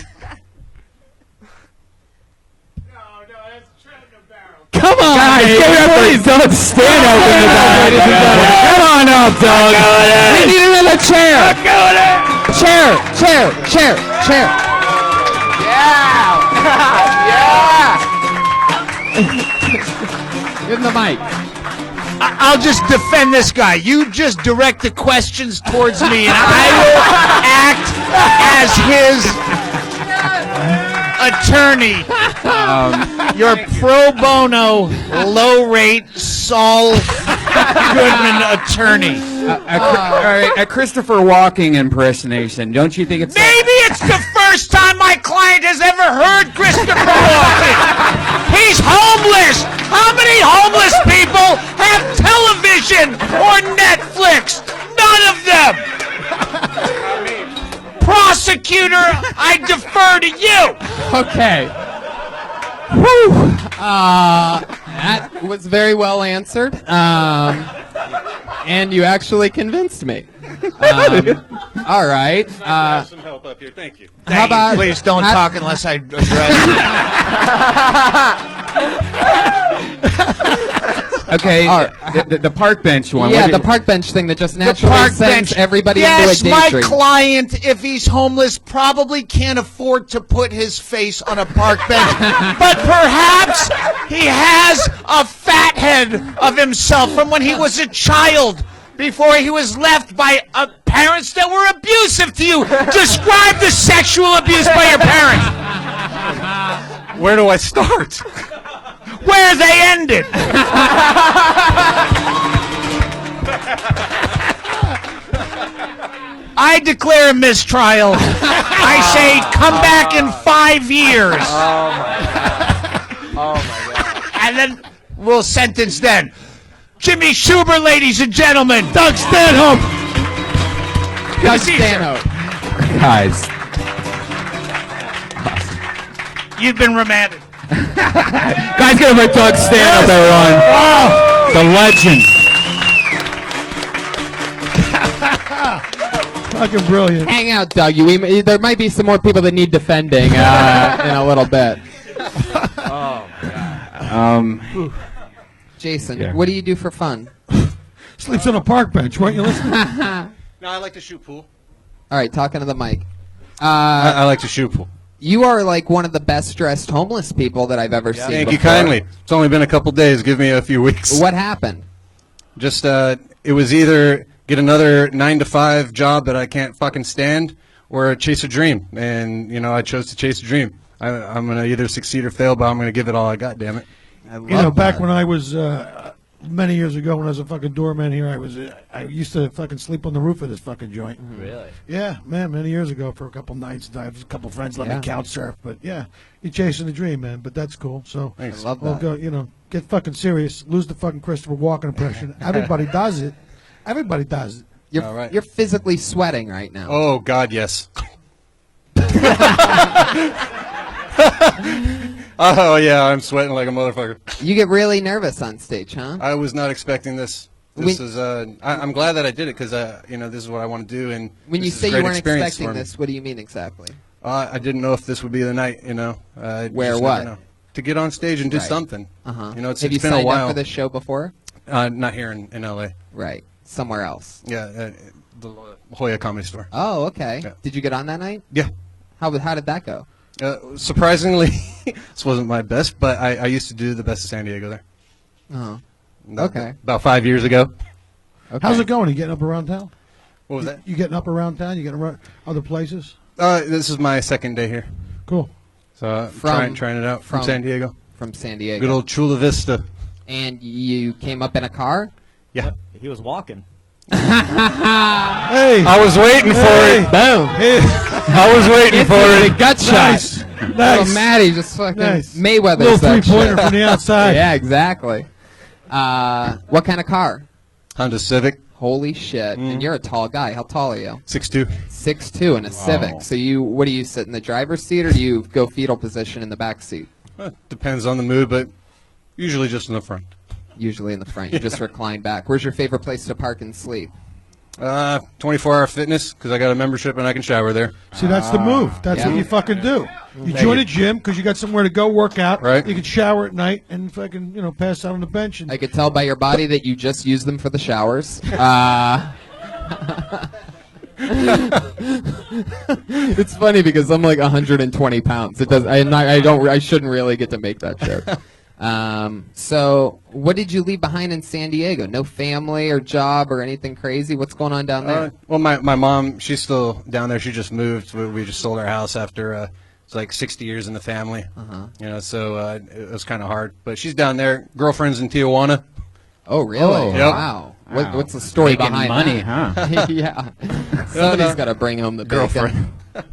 Speaker 2: Come on,
Speaker 1: Guys, give it up for Doug. Stand up in the back. Come on up, Doug.
Speaker 2: We need another chair. Chair. Give him the mic.
Speaker 7: I'll just defend this guy. You just direct the questions towards me, and I will act as his attorney. Your pro bono, low-rate Saul Goodman attorney.
Speaker 1: A Christopher Walken impersonation. Don't you think it's
Speaker 7: Maybe it's the first time my client has ever heard Christopher Walken. He's homeless. How many homeless people have television or Netflix? None of them. Prosecutor, I defer to you.
Speaker 2: Okay. Whew. That was very well answered. And you actually convinced me. All right.
Speaker 10: some help up here. Thank you.
Speaker 2: How about
Speaker 7: Please don't talk unless I address
Speaker 1: Okay,
Speaker 2: All right.
Speaker 1: the park bench one.
Speaker 2: Yeah,
Speaker 1: what
Speaker 2: the
Speaker 1: did-
Speaker 2: park bench thing that just
Speaker 7: the
Speaker 2: naturally
Speaker 7: park
Speaker 2: sends
Speaker 7: bench.
Speaker 2: everybody
Speaker 7: Yes,
Speaker 2: into a
Speaker 7: my
Speaker 2: daydream.
Speaker 7: client, if he's homeless, probably can't afford to put his face on a park bench. But perhaps he has a fat head of himself from when he was a child, before he was left by parents that were abusive to you. Describe the sexual abuse by your parents.
Speaker 10: Where do I start?
Speaker 7: Where they ended. I declare a mistrial. I say come back in 5 years.
Speaker 3: Oh my god.
Speaker 7: And then we'll sentence then. Jimmy Shubert, ladies and gentlemen.
Speaker 4: Doug Stanhope.
Speaker 2: Doug Stanhope.
Speaker 1: Guys.
Speaker 7: You've been remanded.
Speaker 1: Guys, give him a Doug Stanhope, everyone. Oh, the legend.
Speaker 4: Fucking brilliant.
Speaker 2: Hang out, Doug. There might be some more people that need defending in a little bit. Jason,
Speaker 1: Yeah.
Speaker 2: what do you do for fun?
Speaker 4: Sleeps on a park bench. Weren't you listening?
Speaker 10: No, I like to shoot pool.
Speaker 2: All right, talking to the mic.
Speaker 10: I like to shoot pool.
Speaker 2: You are like one of the best dressed homeless people that I've ever seen.
Speaker 10: Thank you
Speaker 2: before.
Speaker 10: kindly. It's only been a couple days. Give me a few weeks.
Speaker 2: What happened?
Speaker 10: Just it was either get another 9-to-5 job that I can't fucking stand, or chase a dream. And I chose to chase a dream. I'm gonna either succeed or fail, but I'm gonna give it all I got. Damn it.
Speaker 4: Back when I was many years ago, when I was a fucking doorman here, I used to fucking sleep on the roof of this fucking joint.
Speaker 3: Really?
Speaker 4: Yeah, man, many years ago for a couple nights. I have a couple friends let
Speaker 2: Yeah.
Speaker 4: me couch surf, but yeah, you're chasing the dream, man. But that's cool. So
Speaker 10: Thanks.
Speaker 2: I love
Speaker 4: we'll
Speaker 2: that.
Speaker 4: go, get fucking serious. Lose the fucking Christopher Walken impression. Everybody does it. Everybody does it.
Speaker 2: You're,
Speaker 10: All right.
Speaker 2: you're physically sweating right now.
Speaker 10: Oh God, yes. Oh yeah, I'm sweating like a motherfucker.
Speaker 2: You get really nervous on stage, huh?
Speaker 10: I was not expecting this. This is. I'm glad that I did it because this is what I want to do. And
Speaker 2: When you
Speaker 10: this is
Speaker 2: say
Speaker 10: a
Speaker 2: you
Speaker 10: great
Speaker 2: weren't
Speaker 10: experience
Speaker 2: expecting
Speaker 10: for me.
Speaker 2: this, what do you mean exactly?
Speaker 10: I didn't know if this would be the night. You
Speaker 2: Where
Speaker 10: just
Speaker 2: what?
Speaker 10: never know. To get on stage and do
Speaker 2: Right.
Speaker 10: something.
Speaker 2: Uh-huh.
Speaker 10: It's
Speaker 2: Have you
Speaker 10: been a
Speaker 2: signed
Speaker 10: while.
Speaker 2: up for this show before?
Speaker 10: Not here in L.A.
Speaker 2: Right. Somewhere else.
Speaker 10: Yeah, the La Jolla Comedy Store.
Speaker 2: Oh, okay.
Speaker 10: Yeah.
Speaker 2: Did you get on that night?
Speaker 10: Yeah.
Speaker 2: How did that go?
Speaker 10: Surprisingly, this wasn't my best, but I used to do the Best of San Diego there.
Speaker 2: Oh. Okay.
Speaker 10: About 5 years ago.
Speaker 2: Okay.
Speaker 4: How's it going? You getting up around town?
Speaker 10: What was that?
Speaker 4: You getting up around town? You getting around other places?
Speaker 10: This is my second day here.
Speaker 4: Cool.
Speaker 10: So
Speaker 2: From-
Speaker 10: trying it out from
Speaker 2: from-
Speaker 10: San Diego.
Speaker 2: From San Diego.
Speaker 10: Good old Chula Vista.
Speaker 2: And you came up in a car?
Speaker 10: Yeah.
Speaker 8: He was walking.
Speaker 4: Hey,
Speaker 10: I was waiting for
Speaker 4: Hey.
Speaker 10: it.
Speaker 2: Boom.
Speaker 10: I was waiting for
Speaker 2: The
Speaker 10: it.
Speaker 2: gut shot.
Speaker 4: nice,
Speaker 2: Little
Speaker 4: nice.
Speaker 2: Maddie just fucking
Speaker 4: Nice.
Speaker 2: Mayweather.
Speaker 4: Little three-pointer from the outside.
Speaker 2: Yeah, exactly. What kind of car?
Speaker 10: Honda Civic,
Speaker 2: Holy shit! And you're a tall guy. How tall are you?
Speaker 10: 6'2".
Speaker 2: 6'2" in a Civic. So what do you sit in the driver's seat or do you go fetal position in the back seat?
Speaker 10: Depends on the mood, but usually just in the front.
Speaker 2: Usually in the front. You just recline back. Where's your favorite place to park and sleep?
Speaker 10: 24-hour fitness because I got a membership and I can shower there.
Speaker 4: See, that's the move. That's
Speaker 2: Yeah.
Speaker 4: what you fucking do. You
Speaker 10: Thank
Speaker 4: join
Speaker 10: you.
Speaker 4: a gym because you got somewhere to go work out.
Speaker 10: Right.
Speaker 4: You can shower at night and fucking pass out on the bench. And
Speaker 2: I could tell by your body that you just use them for the showers. It's funny because I'm like 120 pounds. It does. I shouldn't really get to make that joke. So what did you leave behind in San Diego? No family or job or anything crazy? What's going on down there?
Speaker 10: Well, my mom, she's still down there. She just moved. We just sold our house after it's like 60 years in the family. So it was kind of hard. But she's down there. Girlfriend's in Tijuana.
Speaker 2: Oh, really?
Speaker 1: Oh,
Speaker 10: yep.
Speaker 2: Wow.
Speaker 1: Wow.
Speaker 2: What's the story
Speaker 1: Making
Speaker 2: behind
Speaker 1: money,
Speaker 2: that?
Speaker 1: huh?
Speaker 2: Yeah. Somebody's got to bring home the
Speaker 10: Girlfriend.
Speaker 2: What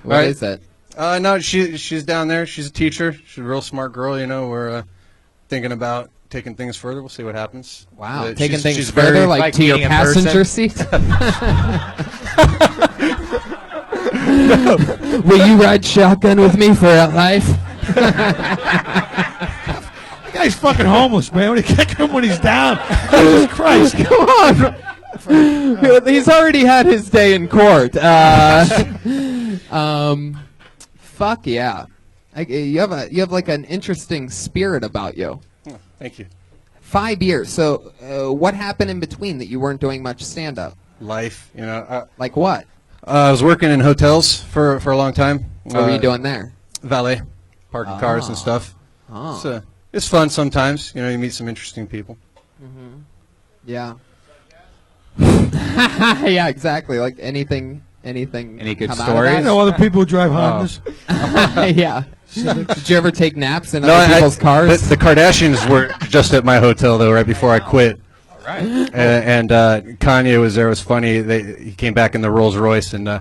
Speaker 10: Right.
Speaker 2: is it?
Speaker 10: No, she's down there. She's a teacher. She's a real smart girl. We're thinking about taking things further. We'll see what happens.
Speaker 2: Wow.
Speaker 10: But
Speaker 2: Taking
Speaker 10: she's
Speaker 2: things
Speaker 10: very-
Speaker 2: further, like
Speaker 3: like
Speaker 2: to your
Speaker 3: meeting in person?
Speaker 2: passenger seat? Will you ride shotgun with me for life?
Speaker 4: I guy's fucking homeless, man. When you kick him when he's down, Jesus Christ.
Speaker 2: Come on. He's already had his day in court. Fuck yeah. You have like an interesting spirit about you.
Speaker 10: Thank you.
Speaker 2: 5 years. So what happened in between that you weren't doing much stand-up?
Speaker 10: Life, you know.
Speaker 2: Like what?
Speaker 10: I was working in hotels for a long time.
Speaker 2: What were you doing there?
Speaker 10: Valet, parking cars and stuff.
Speaker 2: Oh.
Speaker 10: It's fun sometimes. You know, you meet some interesting people.
Speaker 2: Yeah. Yeah, exactly. Like anything.
Speaker 1: Any good
Speaker 2: come out of
Speaker 1: stories?
Speaker 4: I know other people who drive Hondas.
Speaker 2: that? Yeah. Did you ever take naps in
Speaker 10: No,
Speaker 2: other people's cars?
Speaker 10: The Kardashians were just at my hotel though, right before I quit.
Speaker 1: All right.
Speaker 10: And Kanye was there. It was funny. He came back in the Rolls Royce, and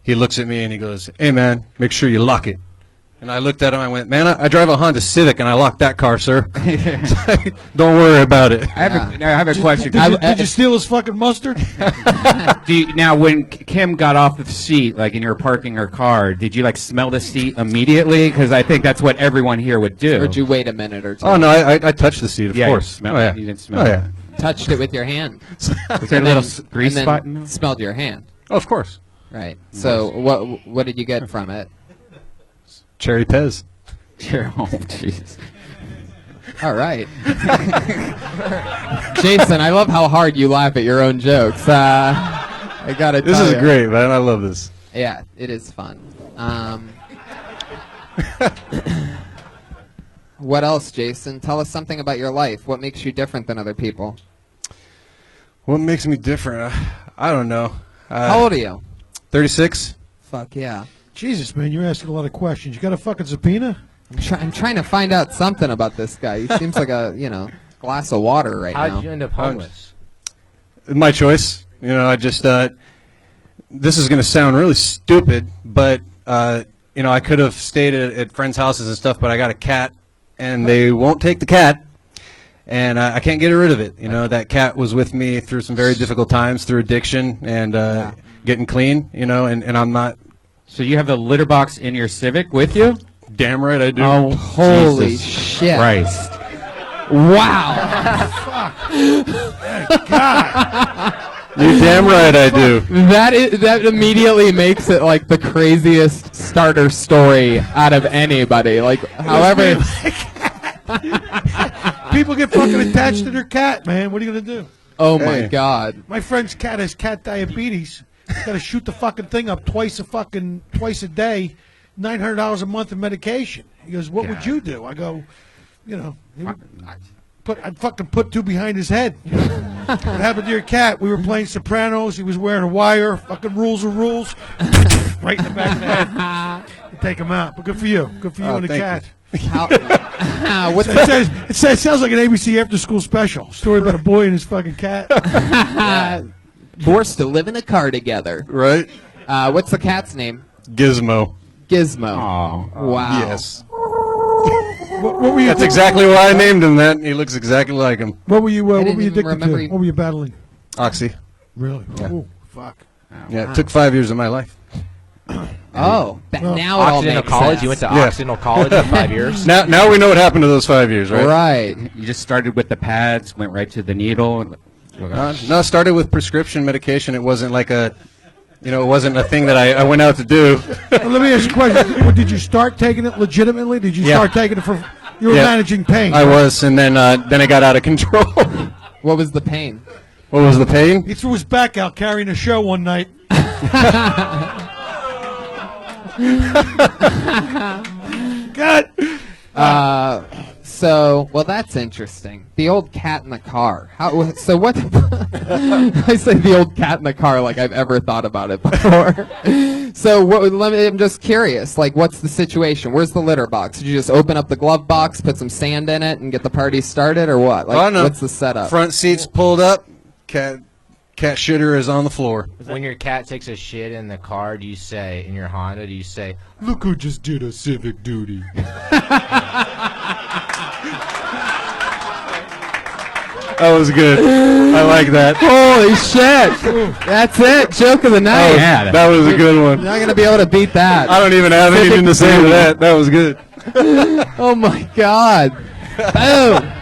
Speaker 10: he looks at me and he goes, "Hey man, make sure you lock it." And I looked at him. I went, "Man, I drive a Honda Civic, and I locked that car, sir. Don't worry about it."
Speaker 1: I have a question.
Speaker 4: Did you steal his fucking mustard?
Speaker 1: Now, when Kim got off the seat, like, and you were parking her car, did you, like, smell the seat immediately? Because I think that's what everyone here would do.
Speaker 2: Or did you wait a minute or two?
Speaker 10: Oh no, I touched the seat, of
Speaker 1: Yeah,
Speaker 10: course.
Speaker 1: You
Speaker 10: Yeah.
Speaker 1: didn't smell
Speaker 10: Oh
Speaker 1: it.
Speaker 10: yeah.
Speaker 2: Touched it with your hand.
Speaker 1: Was there a little grease
Speaker 2: and
Speaker 1: spot?
Speaker 2: then smelled your hand.
Speaker 10: Oh, of course.
Speaker 2: Right. So what did you get from it?
Speaker 10: Cherry Pez.
Speaker 1: Oh, jeez.
Speaker 2: All right. Jason, I love how hard you laugh at your own jokes. I gotta
Speaker 10: This
Speaker 2: tell
Speaker 10: is
Speaker 2: ya.
Speaker 10: great, man. I love this.
Speaker 2: Yeah, it is fun. What else, Jason? Tell us something about your life. What makes you different than other people?
Speaker 10: What makes me different? I don't know.
Speaker 2: How old are you?
Speaker 10: 36.
Speaker 2: Fuck yeah.
Speaker 4: Jesus, man, you're asking a lot of questions. You got a fucking subpoena?
Speaker 2: I'm trying to find out something about this guy. He seems like a, glass of water right
Speaker 3: How'd
Speaker 2: now.
Speaker 3: you end up homeless?
Speaker 10: My choice. You know, I just this is going to sound really stupid, but I could have stayed at friends' houses and stuff, but I got a cat, and they won't take the cat, and I can't get rid of it. You know, that cat was with me through some very difficult times, through addiction and getting clean. You know, and I'm not.
Speaker 1: So you have the litter box in your Civic with you?
Speaker 10: Damn right I do.
Speaker 1: Oh,
Speaker 2: Holy
Speaker 1: Jesus
Speaker 2: shit.
Speaker 1: Christ.
Speaker 2: Wow.
Speaker 10: You're damn right I do.
Speaker 2: That immediately makes it like the craziest starter story out of anybody. Like, however.
Speaker 4: People get fucking attached to their cat, man. What are you going to do?
Speaker 2: Oh, my God.
Speaker 4: My friend's cat has cat diabetes. Got to shoot the fucking thing up twice a day, $900 a month of medication. He goes, "What would you do?" I go, I'd fucking put two behind his head. What happened to your cat? We were playing Sopranos. He was wearing a wire. Fucking rules are rules. Right in the back of the head. You take him out. But good for you. Good for you and the cat. It sounds like an ABC after-school special. Story about a boy and his fucking cat.
Speaker 2: Forced to live in a car together.
Speaker 10: Right?
Speaker 2: What's the cat's name?
Speaker 10: Gizmo.
Speaker 2: Gizmo.
Speaker 1: Oh.
Speaker 2: Wow.
Speaker 10: Yes.
Speaker 4: What were you?
Speaker 10: That's exactly why I named him that. He looks exactly like him.
Speaker 4: What were you? What
Speaker 2: didn't
Speaker 4: were you
Speaker 2: even
Speaker 4: addicted
Speaker 2: remember
Speaker 4: to?
Speaker 2: you-
Speaker 4: What were you battling?
Speaker 10: Oxy.
Speaker 4: Really?
Speaker 10: Yeah.
Speaker 4: Oh, fuck.
Speaker 10: Yeah, it took 5 years of my life.
Speaker 2: Oh, now it all
Speaker 3: Occidental
Speaker 2: makes
Speaker 3: College?
Speaker 2: sense.
Speaker 3: You went to
Speaker 10: Yeah.
Speaker 3: Occidental College for 5 years?
Speaker 10: Now we know what happened to those 5 years, right?
Speaker 2: Right.
Speaker 1: You just started with the pads, went right to the needle.
Speaker 10: No, it started with prescription medication. It wasn't like it wasn't a thing that I went out to do.
Speaker 4: Well, let me ask you a question. Did you start taking it legitimately? Did you
Speaker 10: Yeah.
Speaker 4: start taking it for? You were
Speaker 10: Yeah.
Speaker 4: managing pain.
Speaker 10: I was, and then it got out of control.
Speaker 2: What was the pain?
Speaker 10: What was the pain?
Speaker 4: He threw his back out carrying a show one night. God.
Speaker 2: Well, that's interesting. The old cat in the car. So what? I say the old cat in the car like I've ever thought about it before. So I'm just curious. Like, what's the situation? Where's the litter box? Did you just open up the glove box, put some sand in it, and get the party started, or what? Like,
Speaker 10: Oh, no.
Speaker 2: what's the setup?
Speaker 10: Front seats pulled up. Cat shitter is on the floor.
Speaker 3: When your cat takes a shit in the car, do you say, in your Honda, do you say,
Speaker 4: Look who just did a civic duty.
Speaker 10: That was good. I like that.
Speaker 2: Holy shit! That's it. Joke of the night.
Speaker 1: Yeah,
Speaker 10: That was a good
Speaker 2: You're
Speaker 10: one.
Speaker 2: not gonna be able to beat that.
Speaker 10: I don't even have anything to say to that. That was good.
Speaker 2: Oh my God. Boom.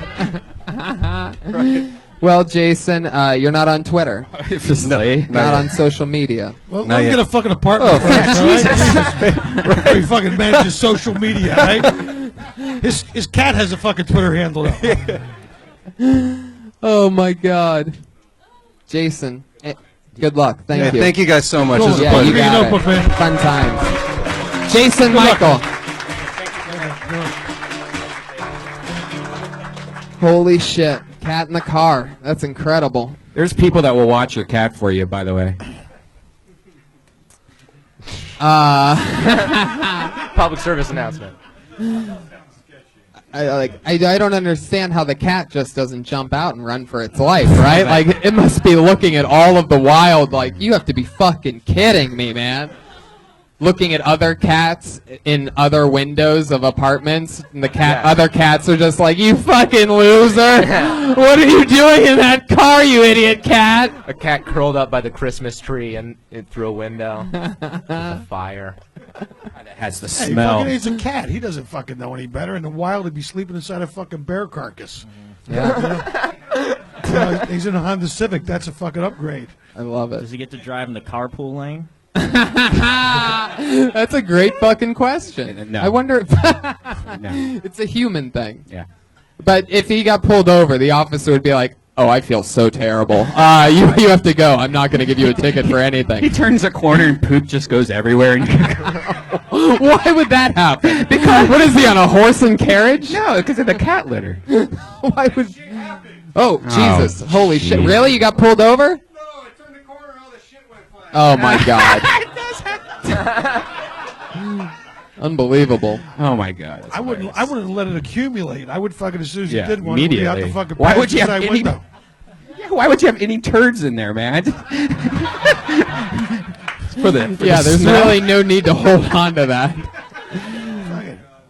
Speaker 2: Well, Jason, you're not on Twitter.
Speaker 1: Obviously.
Speaker 2: Not on social media.
Speaker 4: Well,
Speaker 10: Not
Speaker 4: let him
Speaker 10: yet.
Speaker 4: get a fucking apartment first, all right? Right. He fucking manages social media, right? His cat has a fucking Twitter handle.
Speaker 2: Oh my God, Jason. Good luck. Thank you.
Speaker 10: Thank you guys so much.
Speaker 4: Cool.
Speaker 10: This is a
Speaker 2: Yeah,
Speaker 10: pleasure.
Speaker 2: you
Speaker 4: Bring your
Speaker 2: got
Speaker 4: notebook,
Speaker 2: it.
Speaker 4: man.
Speaker 2: Fun times. Jason Michael. Holy shit. Cat in the car. That's incredible.
Speaker 1: There's people that will watch your cat for you, by the way.
Speaker 3: Public service announcement.
Speaker 2: I don't understand how the cat just doesn't jump out and run for its life, right? Like, it must be looking at all of the wild, like, you have to be fucking kidding me, man. Looking at other cats in other windows of apartments, and other cats are just like, you fucking loser! What are you doing in that car, you idiot cat?
Speaker 3: A cat curled up by the Christmas tree and through a window. A fire.
Speaker 1: It has the
Speaker 4: Hey,
Speaker 1: smell.
Speaker 4: he's a cat. He doesn't fucking know any better. In the wild, he'd be sleeping inside a fucking bear carcass.
Speaker 2: Yeah,
Speaker 4: He's in a Honda Civic. That's a fucking upgrade.
Speaker 2: I love it.
Speaker 8: Does he get to drive in the carpool lane?
Speaker 2: That's a great fucking question.
Speaker 1: No.
Speaker 2: I wonder if
Speaker 1: No.
Speaker 2: it's a human thing.
Speaker 1: Yeah.
Speaker 2: But if he got pulled over, the officer would be like, "Oh, I feel so terrible. You have to go. I'm not going to give you a ticket for
Speaker 1: He
Speaker 2: anything."
Speaker 1: turns a corner and poop just goes everywhere. And
Speaker 2: Why would that happen? Because what is he on a horse and carriage?
Speaker 1: no, because of the cat litter.
Speaker 2: Why would? Oh, Jesus!
Speaker 1: Oh,
Speaker 2: Holy shit!
Speaker 1: geez.
Speaker 2: Really? You got pulled over?
Speaker 4: No, I turned the corner and all the shit went flying.
Speaker 2: Oh my God! Unbelievable.
Speaker 1: Oh my God. that's
Speaker 4: I wouldn't
Speaker 1: hilarious.
Speaker 4: let it accumulate. I would fucking, as soon as
Speaker 1: Yeah,
Speaker 4: you did one, it would be out the
Speaker 1: immediately.
Speaker 4: fucking
Speaker 1: Why would you have
Speaker 4: passenger
Speaker 1: any?
Speaker 4: side window.
Speaker 1: Yeah, why would you have any turds in there, man? for the
Speaker 2: Yeah, there's
Speaker 1: smell.
Speaker 2: really no need to hold on to that.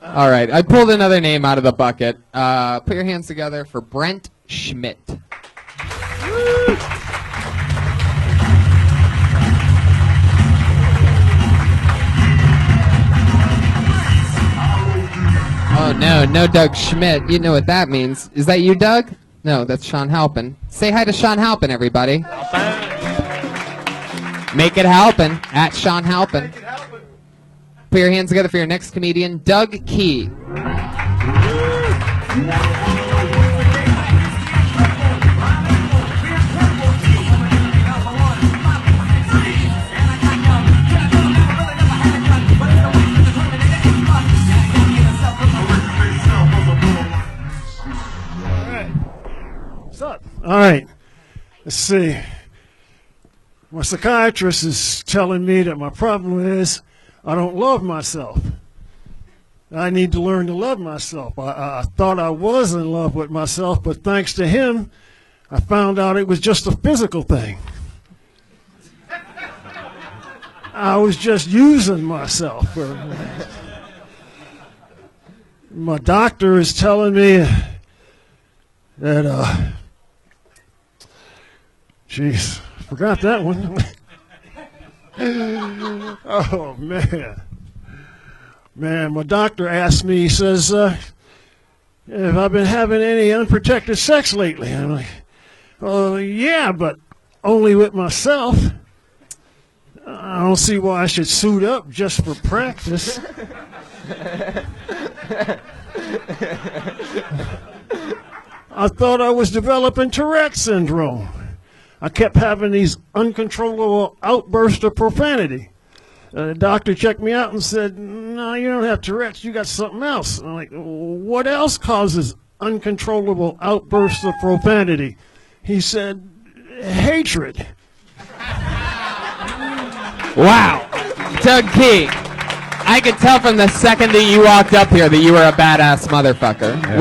Speaker 2: All right, I pulled another name out of the bucket. Put your hands together for Brent Schmidt. Oh no Doug Schmidt. You know what that means. Is that you, Doug? No, that's Sean Halpin. Say hi to Sean Halpin, everybody. Make it Halpin, at Sean Halpin. Put your hands together for your next comedian, Doug Key.
Speaker 11: All right, let's see. My psychiatrist is telling me that my problem is I don't love myself. I need to learn to love myself. I thought I was in love with myself, but thanks to him, I found out it was just a physical thing. I was just using myself. My doctor is telling me that, jeez, forgot that one. Oh, man. Man, my doctor asked me, he says, have I been having any unprotected sex lately? I'm like, oh, yeah, but only with myself. I don't see why I should suit up just for practice. I thought I was developing Tourette syndrome. I kept having these uncontrollable outbursts of profanity. The doctor checked me out and said, no, you don't have Tourette's, you got something else. I'm like, what else causes uncontrollable outbursts of profanity? He said, hatred.
Speaker 2: Wow. Doug Key. I could tell from the second that you walked up here that you were a badass motherfucker. Yeah.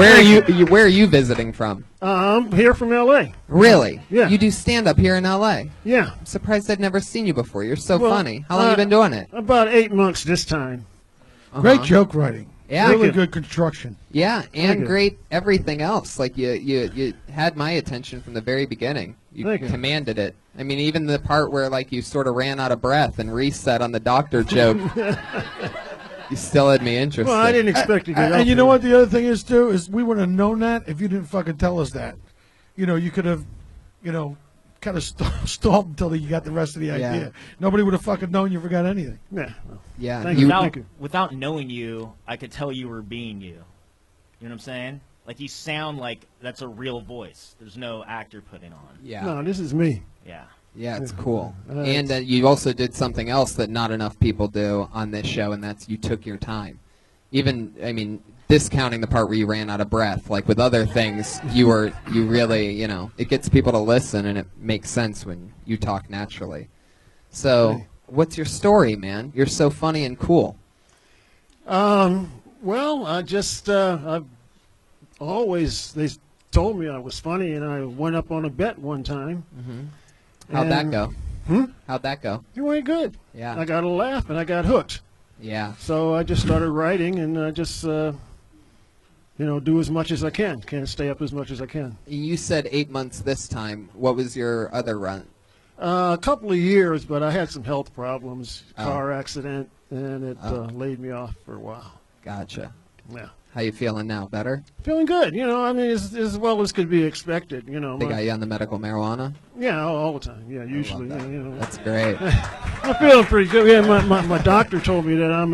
Speaker 2: Where are you visiting from?
Speaker 11: I'm here from L.A.
Speaker 2: Really?
Speaker 11: Yeah.
Speaker 2: You do stand-up here in L.A.?
Speaker 11: Yeah.
Speaker 2: I'm surprised I'd never seen you before. You're so
Speaker 11: Well,
Speaker 2: funny. How long you been doing it?
Speaker 11: About 8 months this time.
Speaker 4: Great joke writing.
Speaker 2: Yeah.
Speaker 4: Really good construction.
Speaker 2: Yeah, and
Speaker 11: Thank you.
Speaker 2: great everything else. Like you had my attention from the very beginning. You
Speaker 11: Thank you.
Speaker 2: commanded it. I mean, even the part where like you sort of ran out of breath and reset on the doctor joke. You still had me interested.
Speaker 11: Well, I didn't expect to get up
Speaker 4: And you know
Speaker 11: here.
Speaker 4: what the other thing is too is we wouldn't have known that if you didn't fucking tell us that. You know, you could have, you know, kind of stalled until you got the rest of the
Speaker 2: Yeah.
Speaker 4: idea. Nobody would have fucking known you forgot anything.
Speaker 11: Yeah.
Speaker 2: Yeah.
Speaker 11: Thank
Speaker 2: you-
Speaker 11: you.
Speaker 8: Without,
Speaker 11: Thank you.
Speaker 8: without knowing you, I could tell you were being you. You know what I'm saying? Like you sound like that's a real voice. There's no actor putting on.
Speaker 2: Yeah.
Speaker 11: No, this is me.
Speaker 8: Yeah.
Speaker 2: Yeah, it's cool.
Speaker 11: Uh,
Speaker 2: And you also did something else that not enough people do on this show, and that's you took your time. Even, I mean, discounting the part where you ran out of breath. Like with other things, you really, you know, it gets people to listen, and it makes sense when you talk naturally. So, what's your story, man? You're so funny and cool.
Speaker 11: Well, I've always, they told me I was funny, and I went up on a bet one time.
Speaker 2: How'd that
Speaker 11: And-
Speaker 2: go?
Speaker 11: Hmm?
Speaker 2: How'd that go?
Speaker 11: It went good.
Speaker 2: Yeah.
Speaker 11: I got a laugh, and I got hooked.
Speaker 2: Yeah.
Speaker 11: So I just started writing, and do as much as I can. Can't stay up as much as I can.
Speaker 2: You said 8 months this time. What was your other run?
Speaker 11: A couple of years, but I had some health problems,
Speaker 2: Oh.
Speaker 11: car accident, and it
Speaker 2: Oh.
Speaker 11: laid me off for a while.
Speaker 2: Gotcha.
Speaker 11: Yeah.
Speaker 2: How you feeling now? Better?
Speaker 11: Feeling good, I mean, as well as could be expected,
Speaker 2: They got you on the medical marijuana?
Speaker 11: Yeah, all the time. Yeah, usually.
Speaker 2: that.
Speaker 11: Yeah,
Speaker 2: That's great.
Speaker 11: I'm feeling pretty good. Yeah, my doctor told me that I'm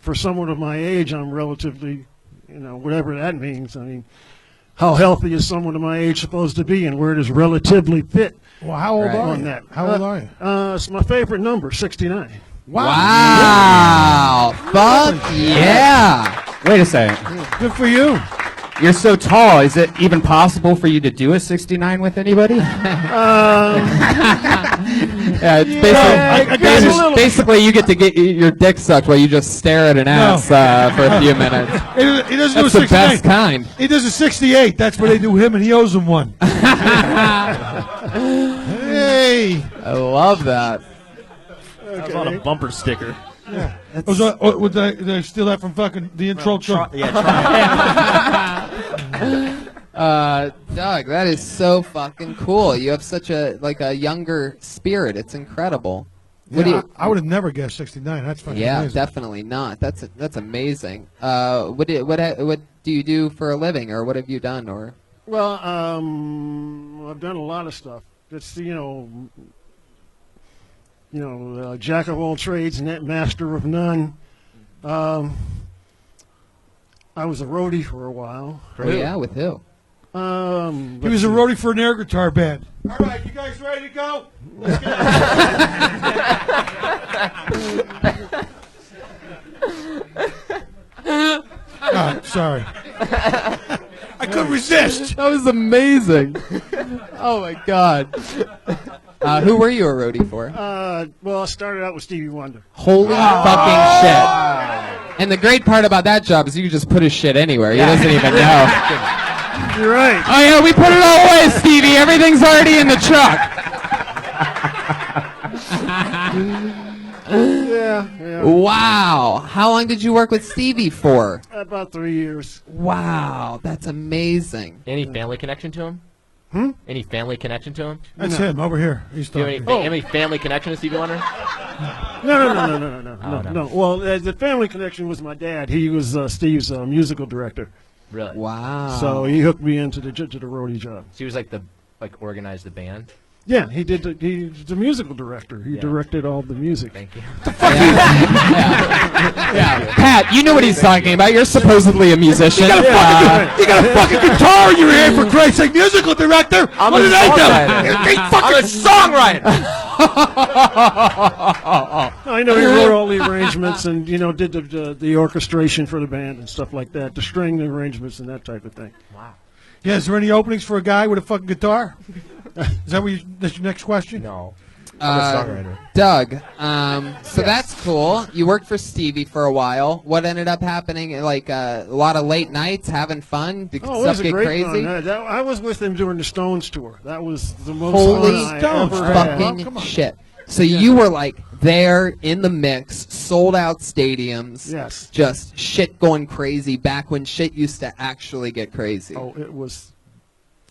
Speaker 11: for someone of my age, I'm relatively, whatever that means. I mean, how healthy is someone of my age supposed to be, and where does relatively fit
Speaker 4: Well, how old
Speaker 2: Right.
Speaker 4: are
Speaker 11: on
Speaker 4: you?
Speaker 11: that?
Speaker 4: How old are you?
Speaker 11: It's my favorite number, 69.
Speaker 2: Wow. Fuck yeah.
Speaker 1: Wait a second.
Speaker 4: Good for you.
Speaker 1: You're so tall. Is it even possible for you to do a 69 with anybody?
Speaker 2: Yeah, it's basically you get to get your dick sucked while you just stare at an ass for a few minutes.
Speaker 4: He doesn't
Speaker 2: That's
Speaker 4: do a
Speaker 2: the
Speaker 4: 69.
Speaker 2: best kind.
Speaker 4: He does a 68. That's where they do him, and he owes him one. Hey.
Speaker 2: I love that.
Speaker 8: That was on a bumper sticker.
Speaker 4: Did I steal that from fucking the intro?
Speaker 8: Doug,
Speaker 2: That is so fucking cool. You have such a younger spirit. It's incredible.
Speaker 4: I would have never guessed 69. That's fucking
Speaker 2: Yeah,
Speaker 4: amazing.
Speaker 2: definitely not. That's amazing. What do you do for a living, or what have you done, or?
Speaker 11: Well, I've done a lot of stuff. It's jack of all trades, net master of none. I was a roadie for a while.
Speaker 2: Oh, yeah, with who?
Speaker 4: He was a roadie for an air guitar band. All right, you guys ready to go? Let's get sorry. I couldn't resist.
Speaker 2: That was amazing. Oh my god. Who were you a roadie for?
Speaker 11: Well, I started out with Stevie Wonder.
Speaker 2: Holy fucking shit. And the great part about that job is you can just put his shit anywhere. He doesn't even know.
Speaker 11: You're right.
Speaker 2: Oh yeah, we put it all away, Stevie. Everything's already in the truck.
Speaker 11: Yeah.
Speaker 2: Wow. How long did you work with Stevie for?
Speaker 11: About 3 years.
Speaker 2: Wow, that's amazing.
Speaker 3: Any family connection to him? Any family connection to him?
Speaker 4: That's him over here. He's
Speaker 3: Do you have
Speaker 4: talking.
Speaker 3: any family connection to Stevie Wonder?
Speaker 11: No. Well, the family connection was my dad. He was Steve's musical director.
Speaker 3: Really?
Speaker 2: Wow.
Speaker 11: So he hooked me into the roadie job.
Speaker 3: So he was organized the band.
Speaker 11: Yeah, he's the musical director. He directed all the music.
Speaker 3: Thank you.
Speaker 2: Yeah. Pat, you know what he's talking about. You're supposedly a musician.
Speaker 4: You got a fucking guitar in your hand, for Christ's sake, musical director. What did I do?
Speaker 3: I'm a songwriter.
Speaker 11: I know he wrote all the arrangements and did the orchestration for the band and stuff like that, the string arrangements and that type of thing.
Speaker 3: Wow.
Speaker 4: Yeah, is there any openings for a guy with a fucking guitar? Is that that's your next question?
Speaker 3: No. I'm a songwriter.
Speaker 2: Doug, so that's cool. You worked for Stevie for a while. What ended up happening? Like a lot of late nights, having fun? Did
Speaker 11: Oh, it
Speaker 2: stuff
Speaker 11: was a
Speaker 2: get
Speaker 11: great
Speaker 2: crazy?
Speaker 11: run. I was with him during the Stones tour. That was the most
Speaker 2: Holy
Speaker 11: fun I ever had.
Speaker 2: fucking shit. So you were like there in the mix, sold out stadiums.
Speaker 11: Yes.
Speaker 2: Just shit going crazy back when shit used to actually get crazy.
Speaker 11: Oh, it was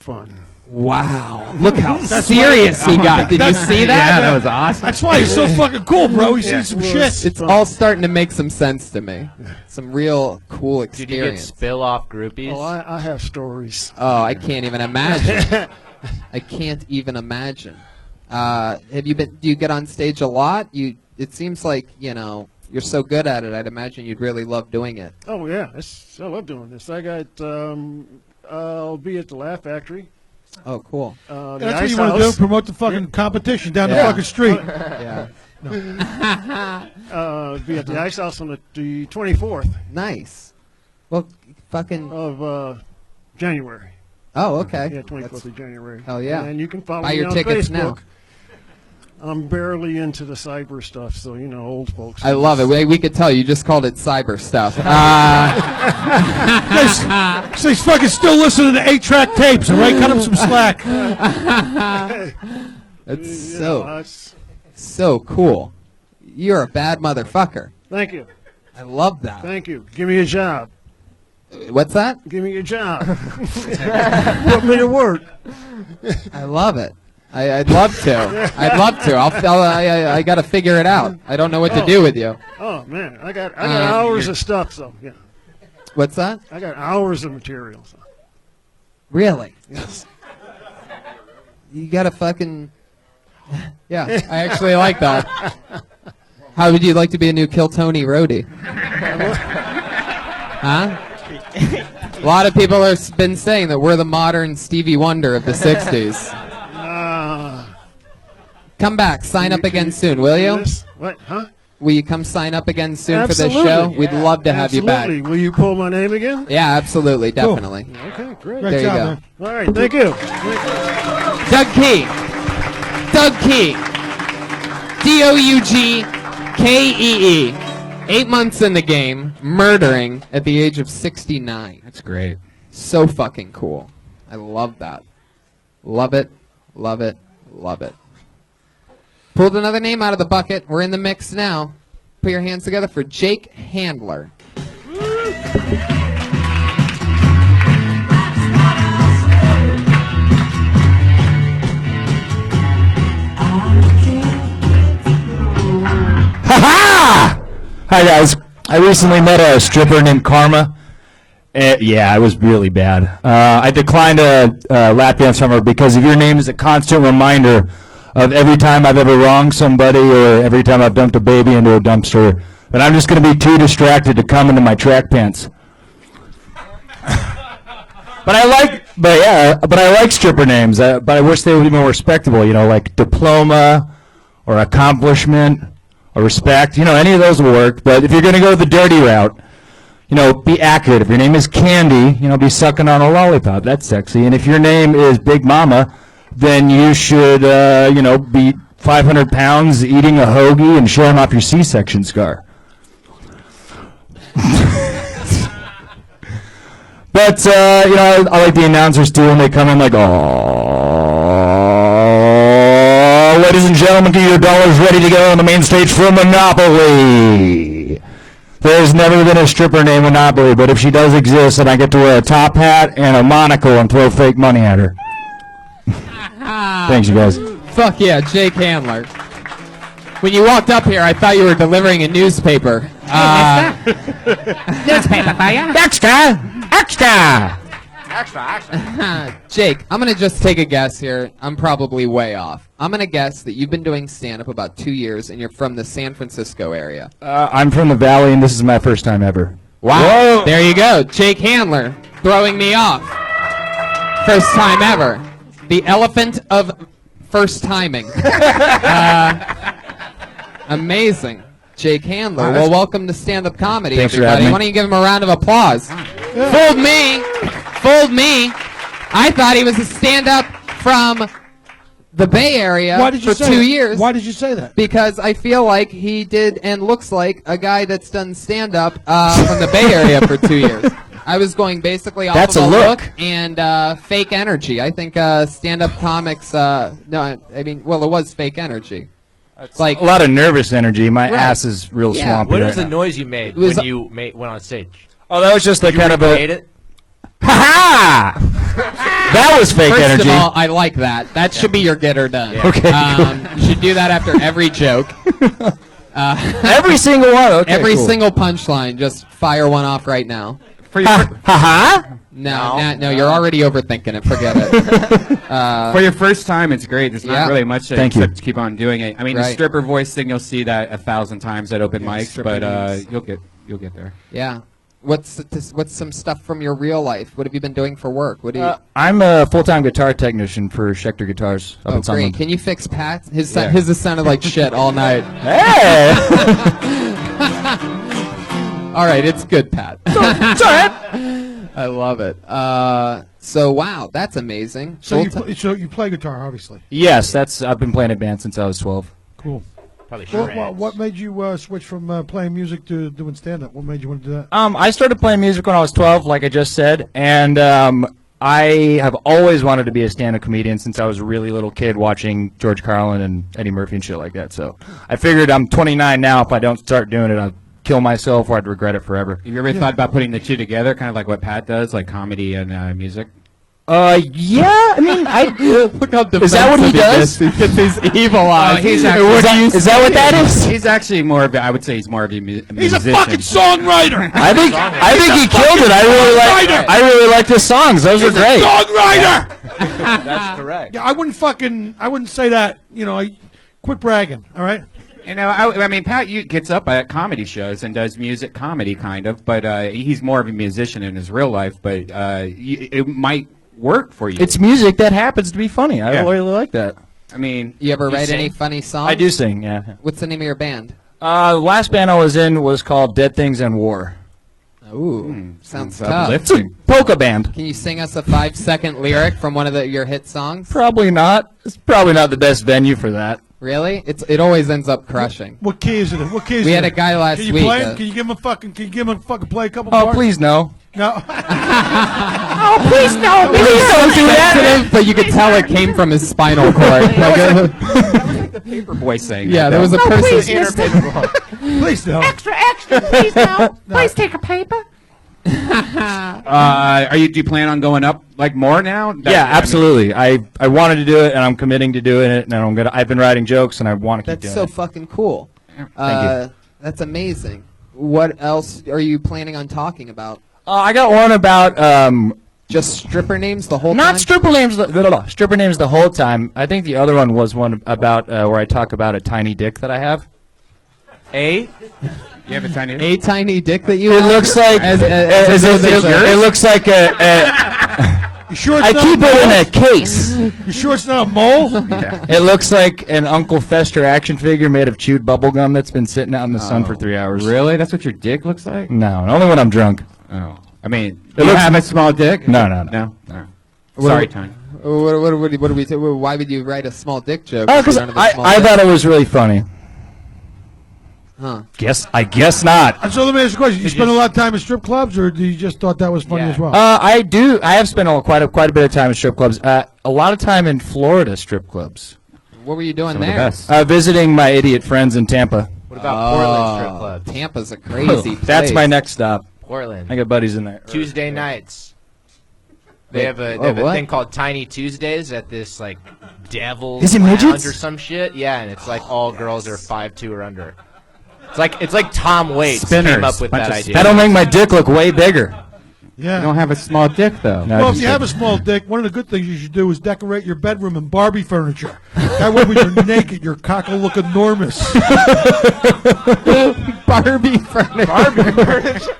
Speaker 11: fun.
Speaker 2: Wow. Look how serious he got. Did you see that?
Speaker 5: Yeah, that was awesome.
Speaker 4: That's why he's so fucking cool, bro. He's seen some shit.
Speaker 2: It's all starting to make some sense to me. Some real cool
Speaker 3: Did you get
Speaker 2: experience.
Speaker 3: spill-off groupies?
Speaker 11: Oh, I have stories.
Speaker 2: Oh, I can't even imagine. I can't even imagine. Have you been? Do you get on stage a lot? It seems like you're so good at it. I'd imagine you'd really love doing it.
Speaker 11: Oh yeah, I love doing this. I got I'll be at the Laugh Factory.
Speaker 2: Oh, cool.
Speaker 11: The
Speaker 4: That's what
Speaker 11: Ice
Speaker 4: you want to do,
Speaker 11: House.
Speaker 4: promote the fucking competition down the fucking street.
Speaker 2: Yeah.
Speaker 11: Be at the Ice House on the 24th
Speaker 2: Nice. Well, fucking.
Speaker 11: of January.
Speaker 2: Oh, okay.
Speaker 11: Yeah, 24th
Speaker 2: That's-
Speaker 11: of January.
Speaker 2: Hell yeah.
Speaker 11: And you can follow
Speaker 2: Buy
Speaker 11: me
Speaker 2: your
Speaker 11: on
Speaker 2: tickets
Speaker 11: Facebook.
Speaker 2: now.
Speaker 11: I'm barely into the cyber stuff, so old folks.
Speaker 2: I love it. We could tell you just called it cyber stuff.
Speaker 4: So he's fucking still listening to 8-track tapes, all right? Cut him some slack.
Speaker 2: That's
Speaker 11: That's,
Speaker 2: so cool. You're a bad motherfucker.
Speaker 11: thank you.
Speaker 2: I love that.
Speaker 11: Thank you. Give me a job.
Speaker 2: What's that?
Speaker 11: Give me a job. Put me to work.
Speaker 2: I love it. I'd love to. I'd love to. I got to figure it out. I don't know what to do with you.
Speaker 11: Oh man, I got hours of stuff. So yeah,
Speaker 2: What's that?
Speaker 11: I got hours of material. So.
Speaker 2: Really?
Speaker 11: Yes.
Speaker 2: You got to fucking. Yeah, I actually like that. How would you like to be a new Kill Tony roadie? Huh? A lot of people have been saying that we're the modern Stevie Wonder of the 60s. Come back. Sign up again soon, will you?
Speaker 11: What? Huh?
Speaker 2: Will you come sign up again soon
Speaker 11: Absolutely.
Speaker 2: for this show? We'd love to have you
Speaker 11: Absolutely.
Speaker 2: back.
Speaker 11: Will you pull my name again?
Speaker 2: Yeah, absolutely. Definitely.
Speaker 11: Okay, great.
Speaker 2: There you go.
Speaker 11: All right, thank you.
Speaker 2: Doug Key. Doug Key. Dougkee. 8 months in the game, murdering at the age of 69.
Speaker 1: That's great.
Speaker 2: So fucking cool. I love that. Love it. Love it. Love it. Pulled another name out of the bucket. We're in the mix now. Put your hands together for Jake Handler.
Speaker 12: Hi guys. I recently met a stripper named Karma. Yeah, it was really bad. I declined a lap dance from her because if your name is a constant reminder of every time I've ever wronged somebody or every time I've dumped a baby into a dumpster, then I'm just going to be too distracted to come into my track pants. But I like stripper names. But I wish they would be more respectable. Like diploma or accomplishment or respect. Any of those will work. But if you're going to go the dirty route, be accurate. If your name is Candy, be sucking on a lollipop. That's sexy. And if your name is Big Mama, then you should, be 500 pounds, eating a hoagie, and showing off your C-section scar. But, I like the announcers too when they come in like, oh, ladies and gentlemen, get your dollars ready to go on the main stage for Monopoly. There's never been a stripper named Monopoly, but if she does exist, then I get to wear a top hat and a monocle and throw fake money at her. Thanks, you guys.
Speaker 2: Fuck yeah, Jake Handler. When you walked up here, I thought you were delivering a newspaper.
Speaker 5: Newspaper for you.
Speaker 12: Extra! Extra!
Speaker 2: Jake, I'm going to just take a guess here. I'm probably way off. I'm going to guess that you've been doing stand-up about 2 years, and you're from the San Francisco area.
Speaker 12: I'm from the Valley, and this is my first time ever.
Speaker 2: Wow.
Speaker 12: Whoa.
Speaker 2: There you go. Jake Handler throwing me off. First time ever. The elephant of first timing. Amazing. Jake Handler. Well, welcome to stand-up comedy,
Speaker 12: Thanks for
Speaker 2: everybody.
Speaker 12: having me.
Speaker 2: Why don't you give him a round of applause? Fooled me. Fooled me. I thought he was a stand-up from the Bay Area
Speaker 4: Why did you
Speaker 2: for
Speaker 4: say
Speaker 2: 2
Speaker 4: that?
Speaker 2: years.
Speaker 4: Why did you say that?
Speaker 2: Because I feel like he did and looks like a guy that's done stand-up from the Bay Area for 2 years. I was going basically off
Speaker 12: That's
Speaker 2: of
Speaker 12: a
Speaker 2: a
Speaker 12: look.
Speaker 2: and fake energy. I think stand-up comics. No, I mean, well, it was fake energy. It's like
Speaker 12: A lot of nervous energy. My
Speaker 2: Right.
Speaker 12: ass is real
Speaker 2: Yeah.
Speaker 12: swampy
Speaker 3: What
Speaker 12: right
Speaker 3: was the
Speaker 12: now.
Speaker 3: noise you made
Speaker 2: It was-
Speaker 3: when you went on stage?
Speaker 12: Oh, that was just like
Speaker 3: You
Speaker 12: kind of
Speaker 3: recreate
Speaker 12: a...
Speaker 3: it?
Speaker 12: Ha-ha! That was fake
Speaker 2: First
Speaker 12: energy.
Speaker 2: of all, I like that. That should be your get or done.
Speaker 12: Okay,
Speaker 2: You should do that after every joke.
Speaker 12: Every single one. Okay,
Speaker 2: Every
Speaker 12: cool.
Speaker 2: single punchline. Just fire one off right now.
Speaker 1: For your,
Speaker 2: No, you're already overthinking it. Forget it.
Speaker 1: for your first time, it's great. There's not
Speaker 2: Yeah.
Speaker 1: really much to
Speaker 12: Thank you.
Speaker 1: except to keep on doing it. I mean, the
Speaker 2: Right.
Speaker 1: stripper voice thing, you'll see that 1,000 times at open mics,
Speaker 4: stripper
Speaker 1: but
Speaker 4: names.
Speaker 1: you'll get there.
Speaker 2: Yeah. What's some stuff from your real life? What have you been doing for work? What do you?
Speaker 12: I'm a full-time guitar technician for Schecter Guitars up
Speaker 2: Oh,
Speaker 12: in
Speaker 2: great!
Speaker 12: Sunland.
Speaker 2: Can you fix Pat? His
Speaker 1: Yeah.
Speaker 2: has sounded like shit all night.
Speaker 12: Hey!
Speaker 2: All right, it's good, Pat.
Speaker 12: It's all right.
Speaker 2: I love it. So wow, that's amazing.
Speaker 4: So
Speaker 2: Full ti-
Speaker 4: you play guitar, obviously.
Speaker 12: Yes, I've been playing in band since I was 12.
Speaker 4: Cool.
Speaker 3: Probably
Speaker 4: What made you switch from playing music to doing stand-up? What made you want to do that?
Speaker 12: I started playing music when I was 12, like I just said, and I have always wanted to be a stand-up comedian since I was a really little kid watching George Carlin and Eddie Murphy and shit like that. So I figured I'm 29 now. If I don't start doing it, I'll kill myself or I'd regret it forever.
Speaker 1: Have you ever thought about putting the two together, kind of like what Pat does, like comedy and music?
Speaker 12: Yeah, I mean,
Speaker 2: Look how
Speaker 12: is that what he does?
Speaker 2: He gets these evil eyes.
Speaker 1: he's
Speaker 12: Is
Speaker 1: actually,
Speaker 12: that what that is?
Speaker 1: he's actually more of a, I would say he's more of a musician.
Speaker 4: He's a fucking songwriter.
Speaker 12: I think he killed it. I really like his songs. Those are great.
Speaker 4: Songwriter.
Speaker 12: That's correct.
Speaker 4: Yeah, I wouldn't say that. Quit bragging. All right.
Speaker 1: You know, I mean, Pat gets up at comedy shows and does music comedy, kind of, but he's more of a musician in his real life, but it might work for you.
Speaker 12: It's music that happens to be funny. I
Speaker 1: Yeah.
Speaker 12: really like that.
Speaker 1: I mean,
Speaker 2: You ever write
Speaker 1: sing?
Speaker 2: any funny songs?
Speaker 12: I do sing, yeah.
Speaker 2: What's the name of your band?
Speaker 12: The last band I was in was called Dead Things and War.
Speaker 2: Ooh, sounds
Speaker 1: sounds
Speaker 2: tough.
Speaker 1: uplifting.
Speaker 12: Polka band.
Speaker 2: Can you sing us a 5-second lyric from one of your hit songs?
Speaker 12: Probably not. It's probably not the best venue for that.
Speaker 2: Really? It always ends up crushing.
Speaker 4: What key is it? What key is it?
Speaker 2: We had a guy last
Speaker 4: Can you
Speaker 2: week.
Speaker 4: play him? Can you give him a fucking? Can you give him a fucking play a couple?
Speaker 12: Oh,
Speaker 4: parts?
Speaker 12: please no.
Speaker 4: No.
Speaker 12: Oh, please no.
Speaker 2: Please don't do that. But you could tell it came from his spinal cord.
Speaker 1: The Paperboy saying
Speaker 2: Yeah,
Speaker 1: that.
Speaker 2: there was a person.
Speaker 4: Please no.
Speaker 7: Please no. Please take a paper.
Speaker 1: Do you plan on going up like more now?
Speaker 12: Yeah, absolutely. I wanted to do it, and I'm committing to doing it, and I've been writing jokes, and I want to keep
Speaker 2: That's
Speaker 12: doing
Speaker 2: so
Speaker 12: it.
Speaker 2: fucking cool.
Speaker 12: Thank you.
Speaker 2: That's amazing. What else are you planning on talking about?
Speaker 12: I got one about
Speaker 2: Just stripper names the whole
Speaker 12: not
Speaker 2: time?
Speaker 12: stripper names. Stripper names the whole time. I think the other one was one about where I talk about a tiny dick that I have.
Speaker 1: You have a tiny.
Speaker 2: A tiny dick that you
Speaker 12: It
Speaker 2: have?
Speaker 12: looks like it looks like
Speaker 4: You sure it's
Speaker 12: I
Speaker 4: not
Speaker 12: keep
Speaker 4: a
Speaker 12: it in
Speaker 4: mole?
Speaker 12: a case.
Speaker 4: You sure it's not a mole?
Speaker 12: It looks like an Uncle Fester action figure made of chewed bubble gum that's been sitting out in the sun for 3 hours.
Speaker 1: Really? That's what your dick looks like?
Speaker 12: No, only when I'm drunk.
Speaker 1: Oh, I mean,
Speaker 12: It
Speaker 1: you
Speaker 12: looks-
Speaker 1: have a small dick?
Speaker 12: No.
Speaker 1: No. Sorry, Tony.
Speaker 2: What do we say? Why would you write a small dick joke?
Speaker 12: Oh,
Speaker 2: if
Speaker 12: because
Speaker 2: you don't have a small
Speaker 12: I
Speaker 2: dick?
Speaker 12: thought it was really funny.
Speaker 2: Huh.
Speaker 12: I guess not.
Speaker 4: And so let me ask you a question. You spend a lot of time in strip clubs, or do you just thought that was funny as well?
Speaker 12: I do. I have spent quite a bit of time in strip clubs. A lot of time in Florida strip clubs.
Speaker 2: What were you doing
Speaker 1: Some of the
Speaker 2: there?
Speaker 1: best.
Speaker 12: Visiting my idiot friends in Tampa.
Speaker 3: What about Portland strip club?
Speaker 2: Tampa's a crazy place.
Speaker 12: That's my next stop.
Speaker 3: Portland.
Speaker 12: I got buddies in there.
Speaker 3: Tuesday nights. They
Speaker 2: Wait,
Speaker 3: have a
Speaker 2: what?
Speaker 3: thing called Tiny Tuesdays at this like Devil's
Speaker 12: Is it
Speaker 3: Lounge
Speaker 12: midgets?
Speaker 3: or some shit. Yeah, and it's like all girls are 5'2" or under. It's like Tom Waits came
Speaker 1: Spinners.
Speaker 3: up with
Speaker 1: Bunch
Speaker 3: that
Speaker 1: of
Speaker 3: idea.
Speaker 12: That'll make my dick look way bigger.
Speaker 4: Yeah.
Speaker 1: You don't have a small dick, though.
Speaker 12: No,
Speaker 4: Well,
Speaker 12: just
Speaker 4: if you have a
Speaker 12: kidding.
Speaker 4: small dick, one of the good things you should do is decorate your bedroom in Barbie furniture. That way, when you're naked, your cock will look enormous.
Speaker 2: Barbie furniture.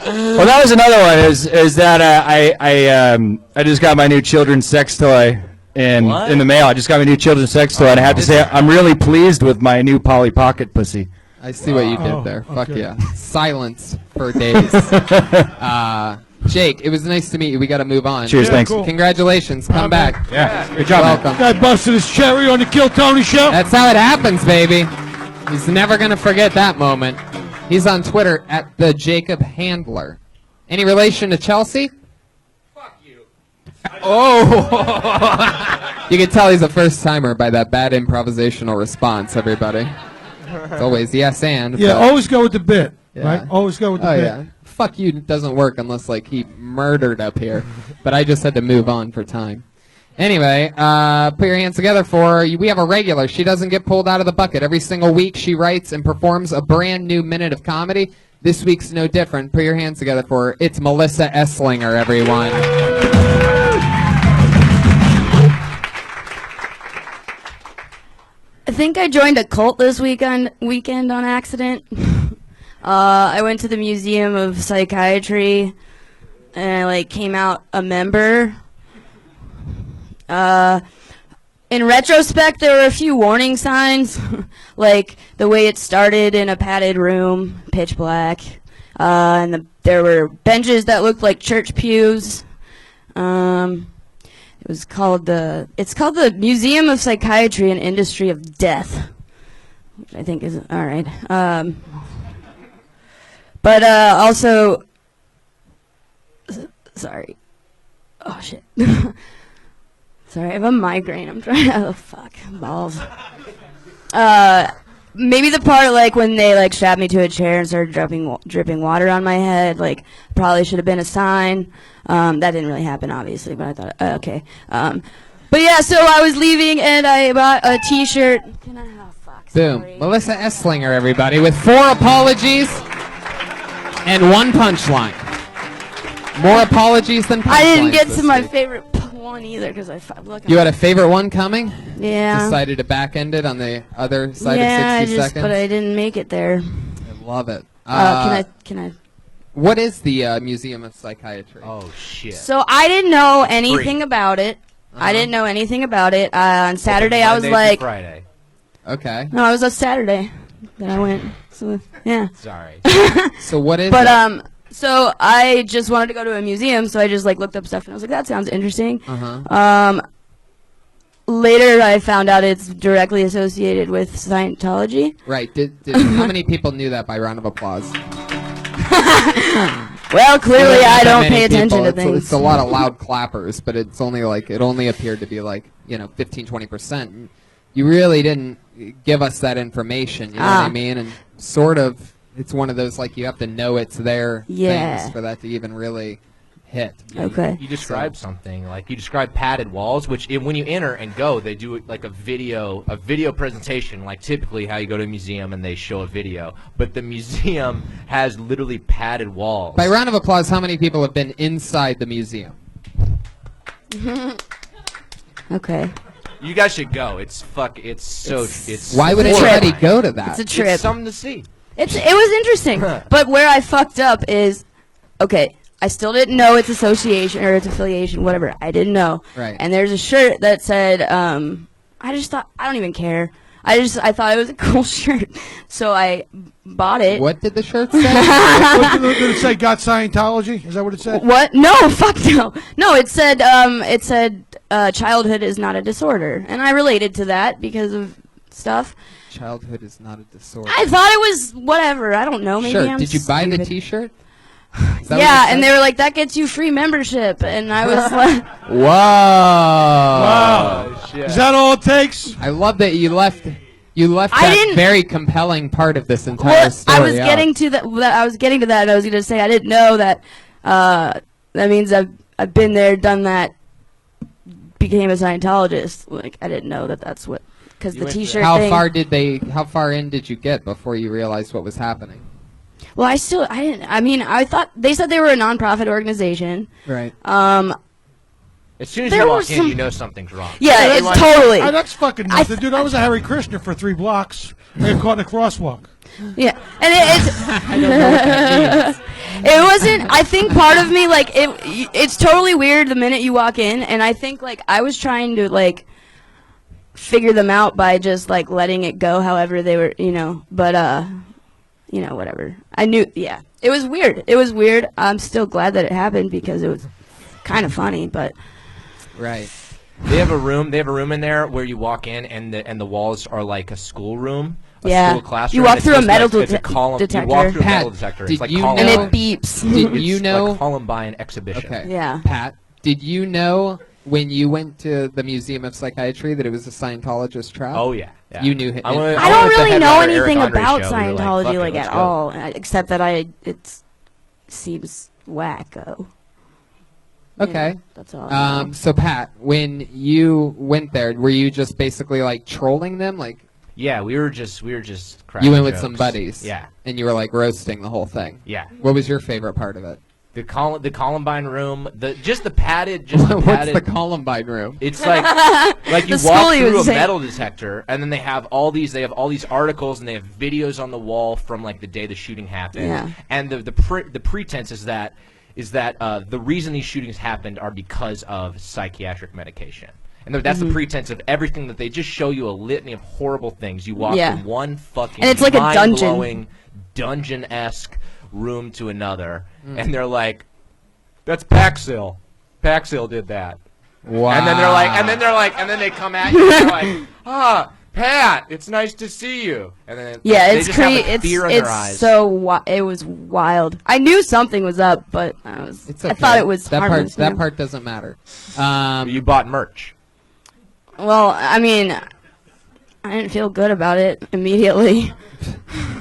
Speaker 12: Well, that was another one. Is that I just got my new children's sex toy in the mail. I just got my new children's sex toy, and I have to say I'm really pleased with my new Polly Pocket pussy.
Speaker 2: I see what you did
Speaker 4: Oh,
Speaker 2: there. Fuck
Speaker 4: okay.
Speaker 2: yeah. Silence for days. Jake, it was nice to meet you. We got to move on.
Speaker 12: Cheers, thanks.
Speaker 4: cool.
Speaker 2: Congratulations. Come back.
Speaker 1: Yeah. Good job, man.
Speaker 2: Welcome.
Speaker 4: Guy busted his cherry on the Kill Tony show.
Speaker 2: That's how it happens, baby. He's never going to forget that moment. He's on Twitter at the Jacob Handler. Any relation to Chelsea? Fuck you. Oh. You can tell he's a first timer by that bad improvisational response, everybody. It's always yes and.
Speaker 4: Yeah,
Speaker 2: but-
Speaker 4: always go with the bit,
Speaker 2: Yeah.
Speaker 4: right? Always go with the
Speaker 2: Oh,
Speaker 4: bit.
Speaker 2: yeah. fuck you doesn't work unless like he murdered up here. But I just had to move on for time. Anyway, put your hands together for, we have a regular. She doesn't get pulled out of the bucket. Every single week she writes and performs a brand new minute of comedy. This week's no different. Put your hands together for her. It's Melissa Esslinger, everyone.
Speaker 13: I think I joined a cult this weekend on accident. I went to the Museum of Psychiatry, and I like came out a member. In retrospect, there were a few warning signs, like the way it started in a padded room, pitch black, and there were benches that looked like church pews. It's called the Museum of Psychiatry and Industry of Death, which I think is all right. But also, sorry. Oh shit. Sorry, I have a migraine. I'm trying to. Oh fuck, balls. Maybe the part like when they like strapped me to a chair and started dripping water on my head, like probably should have been a sign. That didn't really happen, obviously, but I thought, okay. But yeah, so I was leaving and I bought a T-shirt. Can I have fuck?
Speaker 2: Boom.
Speaker 13: Sorry.
Speaker 2: Melissa Esslinger, everybody, with 4 apologies and 1 punchline. More apologies than punchlines.
Speaker 13: I didn't get
Speaker 2: this
Speaker 13: to my
Speaker 2: week.
Speaker 13: favorite one either because look.
Speaker 2: You had a favorite one coming?
Speaker 13: Yeah.
Speaker 2: Decided to back end it on the other side
Speaker 13: Yeah,
Speaker 2: of 60 seconds?
Speaker 13: but I didn't make it there.
Speaker 2: I love it.
Speaker 13: Can I?
Speaker 2: What is the Museum of Psychiatry?
Speaker 3: Oh, shit.
Speaker 13: So I didn't know anything about it. I didn't know anything about it. On Saturday, I was
Speaker 3: Monday through
Speaker 13: like,
Speaker 3: Friday.
Speaker 2: Okay.
Speaker 13: no, it was a Saturday that I went. So yeah.
Speaker 3: Sorry.
Speaker 2: So what is
Speaker 13: But
Speaker 2: it?
Speaker 13: so I just wanted to go to a museum, so I just like looked up stuff and I was like, that sounds interesting. Later, I found out it's directly associated with Scientology.
Speaker 2: Right. How many people knew that by round of applause?
Speaker 13: Well, clearly I
Speaker 2: Not that
Speaker 13: don't
Speaker 2: many
Speaker 13: pay attention
Speaker 2: people.
Speaker 13: to things.
Speaker 2: It's a lot of loud clappers, but it's only like it only appeared to be like 15-20%. You really didn't give us that information. You know what I mean? And sort of, it's one of those like you have to know it's there things for that to even really hit.
Speaker 13: Okay.
Speaker 3: You describe something like you describe padded walls, which when you enter and go, they do like a video presentation, like typically how you go to a museum and they show a video. But the museum has literally padded walls.
Speaker 2: By round of applause, how many people have been inside the museum?
Speaker 13: Okay.
Speaker 3: You guys should go. It's
Speaker 2: Why would anybody go to that?
Speaker 13: It's a trip.
Speaker 3: It's something to see.
Speaker 13: It was interesting. But where I fucked up is, okay, I still didn't know its association or its affiliation, whatever. I didn't know.
Speaker 2: Right.
Speaker 13: And there's a shirt that said, I just thought, I don't even care. I thought it was a cool shirt. So I bought it.
Speaker 2: What did the shirt say?
Speaker 4: Did it say got Scientology? Is that what it said?
Speaker 13: What? No, fuck no. No, it said childhood is not a disorder. And I related to that because of stuff.
Speaker 2: Childhood is not a disorder.
Speaker 13: I thought it was whatever. I don't know. Maybe
Speaker 2: Sure.
Speaker 13: I'm
Speaker 2: Did you buy the
Speaker 13: stupid.
Speaker 2: T-shirt?
Speaker 13: Yeah, and they were like, that gets you free membership. And I was like,
Speaker 2: Whoa!
Speaker 4: Wow. Is that all it takes?
Speaker 2: I love that you left. You left
Speaker 13: I
Speaker 2: that
Speaker 13: didn't-
Speaker 2: very compelling part of this entire
Speaker 13: well,
Speaker 2: story.
Speaker 13: I was getting to that. I was getting to that, and I was going to say I didn't know that. That means I've been there, done that, became a Scientologist. Like I didn't know that that's what because the T-shirt
Speaker 2: How
Speaker 13: thing.
Speaker 2: How far in did you get before you realized what was happening?
Speaker 13: Well, I didn't. I mean, I thought they said they were a nonprofit organization.
Speaker 2: Right.
Speaker 3: As soon as
Speaker 13: There
Speaker 3: you
Speaker 13: were
Speaker 3: walk in,
Speaker 13: some-
Speaker 3: you know something's wrong.
Speaker 13: Yeah, it's totally.
Speaker 4: That's fucking nothing, dude. I was a Harry Krishna for 3 blocks. I got caught in a crosswalk.
Speaker 13: Yeah, and it wasn't. I think part of me like it's totally weird the minute you walk in, and I think like I was trying to like figure them out by just like letting it go however they were, but whatever. I knew, yeah. It was weird. It was weird. I'm still glad that it happened because it was kind of funny, but
Speaker 2: Right.
Speaker 3: They have a room in there where you walk in and the walls are like a schoolroom.
Speaker 13: Yeah.
Speaker 3: School classroom.
Speaker 13: You walk
Speaker 3: It's
Speaker 13: through a
Speaker 3: just
Speaker 13: metal
Speaker 3: it's a column,
Speaker 13: detector.
Speaker 3: You walk through a
Speaker 2: Pat,
Speaker 3: metal detector.
Speaker 2: did
Speaker 3: It's like
Speaker 2: you
Speaker 3: Columbine.
Speaker 13: and it beeps.
Speaker 2: Did
Speaker 3: It's
Speaker 2: you know?
Speaker 3: like Columbine exhibition.
Speaker 2: Okay.
Speaker 13: Yeah.
Speaker 2: Pat, did you know when you went to the Museum of Psychiatry that it was a Scientologist trap?
Speaker 3: Oh yeah. Yeah.
Speaker 2: You knew him.
Speaker 3: I went-
Speaker 13: I
Speaker 3: I
Speaker 13: don't
Speaker 3: went with the
Speaker 13: really know
Speaker 3: headliner, Eric
Speaker 13: anything
Speaker 3: Andre
Speaker 13: about
Speaker 3: show. We were like,
Speaker 13: Scientology
Speaker 3: fuck it,
Speaker 13: like
Speaker 3: let's
Speaker 13: at
Speaker 3: go.
Speaker 13: all, except that seems wacko.
Speaker 2: Okay.
Speaker 13: Yeah, that's all. I know.
Speaker 2: So Pat, when you went there, were you just basically like trolling them? Like
Speaker 3: Yeah, we were just cracking
Speaker 2: you went with
Speaker 3: jokes.
Speaker 2: some buddies.
Speaker 3: Yeah.
Speaker 2: And you were like roasting the whole thing.
Speaker 3: Yeah.
Speaker 2: What was your favorite part of it?
Speaker 3: The Columbine room, the padded.
Speaker 2: What's the Columbine room?
Speaker 3: It's like you
Speaker 13: The
Speaker 3: walk
Speaker 13: school he
Speaker 3: through a
Speaker 13: was saying.
Speaker 3: metal detector, and then they have all these articles, and they have videos on the wall from like the day the shooting happened.
Speaker 13: Yeah.
Speaker 3: And the pretense is that the reason these shootings happened are because of psychiatric medication. And that's the pretense of everything that they just show you a litany of horrible things. You walk
Speaker 13: Yeah.
Speaker 3: from one fucking
Speaker 13: And it's like a dungeon.
Speaker 3: mind-blowing, dungeon-esque room to another, and they're like, "That's Paxil. Paxil did that."
Speaker 2: Wow.
Speaker 3: And then they come at you and they're like, "Ah, Pat, it's nice to see you." And then
Speaker 13: Yeah,
Speaker 3: they
Speaker 13: it's
Speaker 3: just have, like,
Speaker 13: it's
Speaker 3: fear in their
Speaker 13: it's
Speaker 3: eyes.
Speaker 13: so it was wild. I knew something was up, but I
Speaker 2: Okay.
Speaker 13: thought it was
Speaker 2: that
Speaker 13: harmless.
Speaker 2: part. That
Speaker 13: you know?
Speaker 2: part doesn't matter.
Speaker 3: You bought merch.
Speaker 13: Well, I mean, I didn't feel good about it immediately.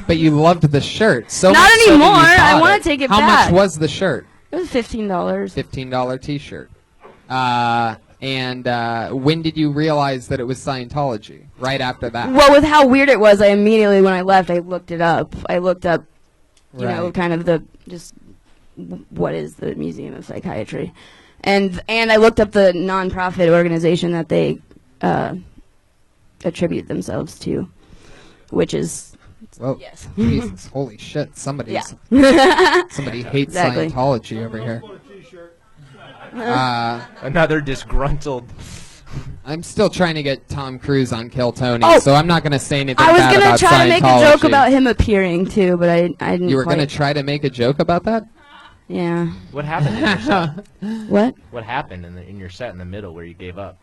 Speaker 2: But you loved the shirt. So
Speaker 13: Not
Speaker 2: much so that you
Speaker 13: anymore. I
Speaker 2: bought
Speaker 13: wanna
Speaker 2: it.
Speaker 13: take it
Speaker 2: How
Speaker 13: back.
Speaker 2: much was the shirt?
Speaker 13: It was $15.
Speaker 2: $15 T-shirt. And when did you realize that it was Scientology? Right after that.
Speaker 13: Well, with how weird it was, I immediately when I left, I looked it up. I looked up, you know,
Speaker 2: Right.
Speaker 13: kind of what is the Museum of Psychiatry, and I looked up the nonprofit organization that they attribute themselves to, which is
Speaker 2: Whoa.
Speaker 13: yes.
Speaker 2: Jesus, holy shit! Somebody hates
Speaker 13: Exactly.
Speaker 2: Scientology over here.
Speaker 3: Another disgruntled.
Speaker 2: I'm still trying to get Tom Cruise on Kill Tony,
Speaker 13: Oh!
Speaker 2: so I'm not going to say anything
Speaker 13: I was
Speaker 2: bad
Speaker 13: gonna
Speaker 2: about
Speaker 13: try to make a
Speaker 2: Scientology.
Speaker 13: joke about him appearing too, but I didn't.
Speaker 2: You were going to
Speaker 13: quite-
Speaker 2: try to make a joke about that?
Speaker 13: Yeah.
Speaker 3: What happened in your set?
Speaker 13: What?
Speaker 3: What happened in your set in the middle where you gave up?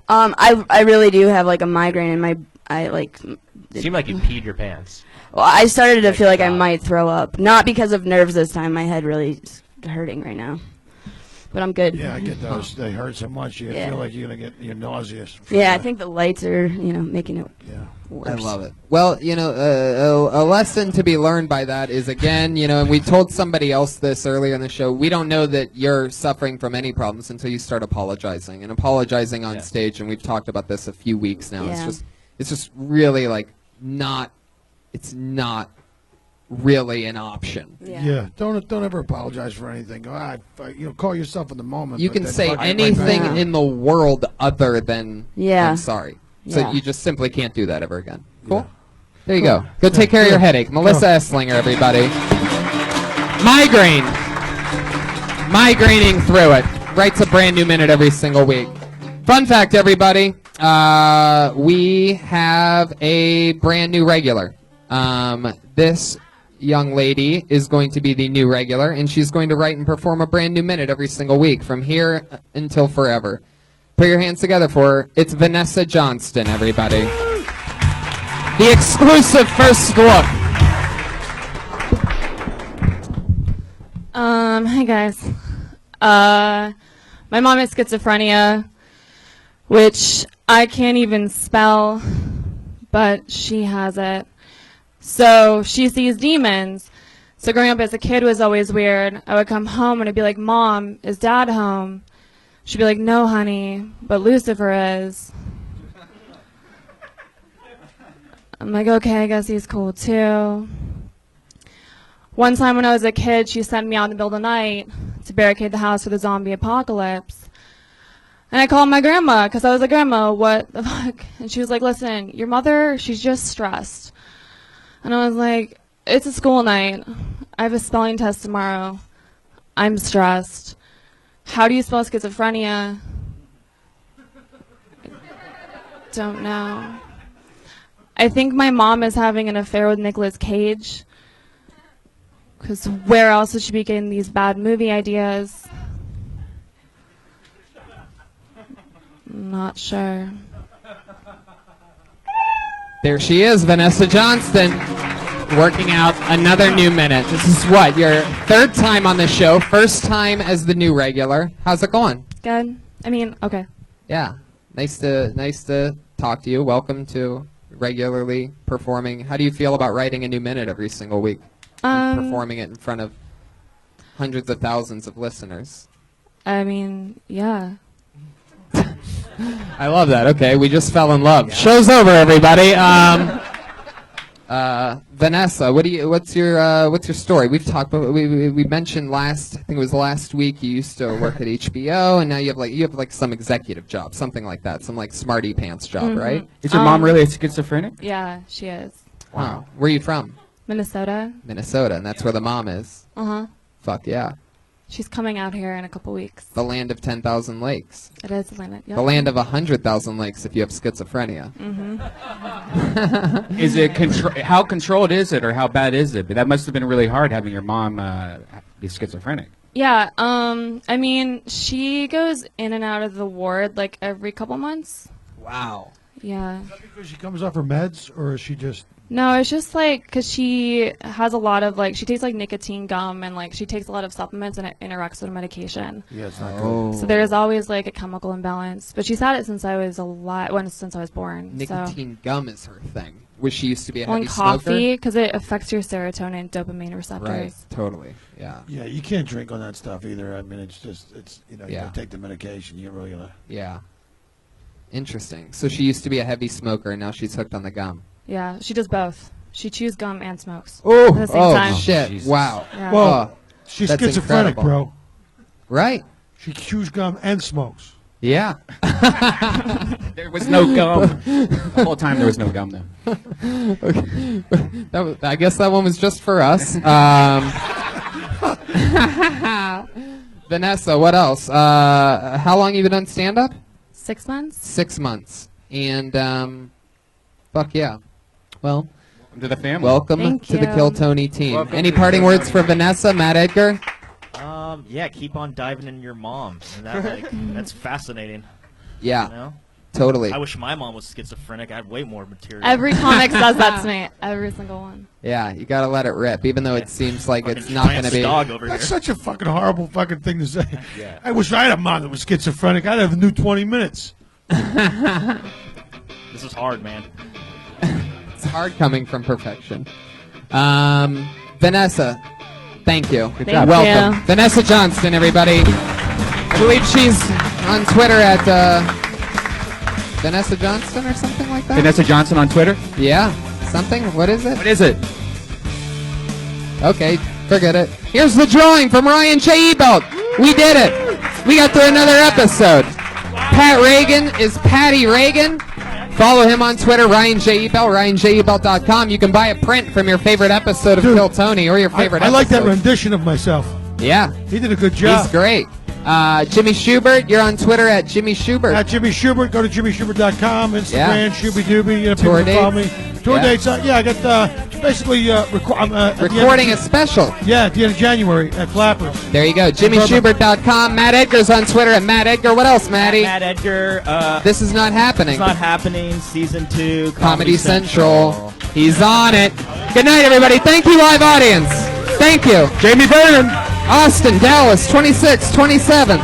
Speaker 13: I really do have like a migraine in my
Speaker 3: It seemed like you peed your pants.
Speaker 13: Well, I started to feel like I might throw up. Not because of nerves this time. My head really is hurting right now. But I'm good.
Speaker 4: Yeah, I get those. They hurt so much you
Speaker 13: Yeah.
Speaker 4: feel like you're gonna you're nauseous.
Speaker 13: Yeah, I think the lights are, making it worse.
Speaker 2: I love it. Well, a lesson to be learned by that is, again, and we told somebody else this earlier in the show, we don't know that you're suffering from any problems until you start apologizing. And apologizing on stage, and we've talked about this a few weeks now,
Speaker 13: Yeah.
Speaker 2: it's just really it's not really an option.
Speaker 4: Yeah. Don't ever apologize for anything. Call yourself in the moment.
Speaker 2: You
Speaker 4: but
Speaker 2: can
Speaker 4: then
Speaker 2: say
Speaker 4: fuck it right
Speaker 2: anything
Speaker 4: back.
Speaker 2: in the world other than
Speaker 13: Yeah.
Speaker 2: I'm sorry. So
Speaker 13: Yeah.
Speaker 2: you just simply can't do that ever again. Cool? There you
Speaker 4: Cool.
Speaker 2: go. Go take care of your headache. Melissa Esslinger, everybody. Migraine. Migraining through it. Writes a brand new minute every single week. Fun fact, everybody. We have a brand new regular. This young lady is going to be the new regular, and she's going to write and perform a brand new minute every single week from here until forever. Put your hands together for her. It's Vanessa Johnston, everybody. The exclusive first look.
Speaker 14: Hi guys. My mom has schizophrenia, which I can't even spell, but she has it. So she sees demons. So growing up as a kid was always weird. I would come home and I'd be like, Mom, is Dad home? She'd be like, no, honey, but Lucifer is. I'm like, okay, I guess he's cool too. One time when I was a kid, she sent me out in the middle of the night to barricade the house for the zombie apocalypse. And I called my grandma because I was like, Grandma, what the fuck? And she was like, listen, your mother, she's just stressed. And I was like, it's a school night. I have a spelling test tomorrow. I'm stressed. How do you spell schizophrenia? Don't know. I think my mom is having an affair with Nicolas Cage. Because where else would she be getting these bad movie ideas? Not sure.
Speaker 2: There she is, Vanessa Johnston, working out another new minute. This is what, your third time on the show, first time as the new regular. How's it going?
Speaker 14: Good. I mean, okay.
Speaker 2: Yeah, nice to talk to you. Welcome to regularly performing. How do you feel about writing a new minute every single week? And performing it in front of hundreds of thousands of listeners.
Speaker 14: I mean, yeah.
Speaker 2: I love that. Okay, we just fell in love. Show's over, everybody. Vanessa, what's your story? We've talked about, we mentioned I think it was last week, you used to work at HBO, and now you have like some executive job, something like that, some like smarty pants job, right?
Speaker 1: Is your mom really a schizophrenic?
Speaker 14: Yeah, she is.
Speaker 2: Wow. Where are you from?
Speaker 14: Minnesota.
Speaker 2: Minnesota, and that's where the mom is.
Speaker 14: Uh-huh.
Speaker 2: Fuck yeah.
Speaker 14: She's coming out here in a couple weeks.
Speaker 2: The land of 10,000 lakes.
Speaker 14: It is the land. Yep.
Speaker 2: The land of 100,000 lakes if you have schizophrenia.
Speaker 14: Mm-hmm.
Speaker 1: Is it how controlled is it, or how bad is it? But that must have been really hard having your mom be schizophrenic.
Speaker 14: Yeah. I mean, she goes in and out of the ward like every couple months.
Speaker 2: Wow.
Speaker 14: Yeah.
Speaker 4: Is that because she comes off her meds, or is she just...
Speaker 14: No, it's just like because she has a lot of like she takes like nicotine gum and like she takes a lot of supplements and it interacts with medication.
Speaker 4: Yeah, it's not good.
Speaker 14: So there's always like a chemical imbalance. But she's had it since I was since I was born.
Speaker 2: Nicotine gum is her thing. Which she used to be a
Speaker 14: On
Speaker 2: heavy smoker.
Speaker 14: coffee because it affects your serotonin and dopamine receptors.
Speaker 2: Right. Totally. Yeah.
Speaker 4: Yeah, you can't drink on that stuff either. I mean, it's you
Speaker 2: Yeah.
Speaker 4: gotta take the medication. You really gotta.
Speaker 2: Yeah. Interesting. So she used to be a heavy smoker, and now she's hooked on the gum.
Speaker 14: Yeah, she does both. She chews gum and smokes.
Speaker 2: Oh,
Speaker 14: at the same time.
Speaker 2: shit!
Speaker 1: Jesus.
Speaker 2: Wow.
Speaker 14: Yeah.
Speaker 4: Well, she's
Speaker 2: that's
Speaker 4: schizophrenic,
Speaker 2: incredible.
Speaker 4: bro.
Speaker 2: Right.
Speaker 4: She chews gum and smokes.
Speaker 2: Yeah.
Speaker 1: There was no gum. The whole time there was no gum, though.
Speaker 2: Okay. I guess that one was just for us. Vanessa, what else? How long have you been on stand-up?
Speaker 14: 6 months.
Speaker 2: 6 months. And, fuck yeah. Well,
Speaker 1: welcome to the family.
Speaker 2: Welcome
Speaker 14: Thank
Speaker 2: to the
Speaker 14: you.
Speaker 2: Kill Tony team.
Speaker 3: Welcome
Speaker 2: Any
Speaker 3: to the
Speaker 2: parting
Speaker 3: Kill
Speaker 2: words
Speaker 3: Tony
Speaker 2: for Vanessa, Matt Edgar?
Speaker 8: Yeah, keep on diving into your mom. And that, that's fascinating.
Speaker 2: Yeah,
Speaker 8: You know?
Speaker 2: totally.
Speaker 8: I wish my mom was schizophrenic. I had way more material.
Speaker 14: Every comic says that to me. Every single one.
Speaker 2: Yeah, you gotta let it rip, even though it seems like
Speaker 8: Fucking
Speaker 2: it's not
Speaker 8: giant
Speaker 2: gonna be.
Speaker 8: dog over
Speaker 4: That's
Speaker 8: here.
Speaker 4: such a fucking horrible fucking thing to say.
Speaker 8: Yeah.
Speaker 4: I wish I had a mom that was schizophrenic. I'd have a new 20 minutes.
Speaker 8: This is hard, man.
Speaker 2: It's hard coming from perfection. Vanessa, thank you.
Speaker 14: Thank
Speaker 2: Welcome.
Speaker 14: you.
Speaker 2: Vanessa Johnston, everybody. I believe she's on Twitter at Vanessa Johnston or something like that.
Speaker 1: Vanessa Johnston on Twitter?
Speaker 2: Yeah, something. What is it?
Speaker 1: What is it?
Speaker 2: Okay, forget it. Here's the drawing from Ryan J. Ebelt. We did it. We got through another episode. Pat Reagan is Patty Reagan. Follow him on Twitter, Ryan J. Ebelt, RyanJEbelt.com. You can buy a print from your favorite episode of
Speaker 4: Dude,
Speaker 2: Kill Tony or your favorite
Speaker 4: I like that
Speaker 2: episode.
Speaker 4: rendition of myself.
Speaker 2: Yeah.
Speaker 4: He did a good job.
Speaker 2: He's great. Jimmy Shubert, you're on Twitter at Jimmy Shubert.
Speaker 4: At Jimmy Shubert, go to jimmyshubert.com, Instagram,
Speaker 2: Yeah.
Speaker 4: Shooby Dooby. You know,
Speaker 2: Tour
Speaker 4: people can follow me.
Speaker 2: dates.
Speaker 4: Tour
Speaker 2: Yeah.
Speaker 4: dates. Yeah, I got basically at the end
Speaker 2: Recording
Speaker 4: of,
Speaker 2: a special.
Speaker 4: Yeah, at the end of January at Flappers.
Speaker 2: There you go. JimmyShubert.com. Matt Edgar's on Twitter at Matt Edgar. What else, Matty?
Speaker 8: Matt Edgar.
Speaker 2: This is not happening.
Speaker 8: It's not happening. Season 2.
Speaker 2: Comedy Central. He's on it. Good night, everybody. Thank you, live audience. Thank you.
Speaker 1: Jamie Vernon.
Speaker 2: Austin, Dallas, 26th, 27th.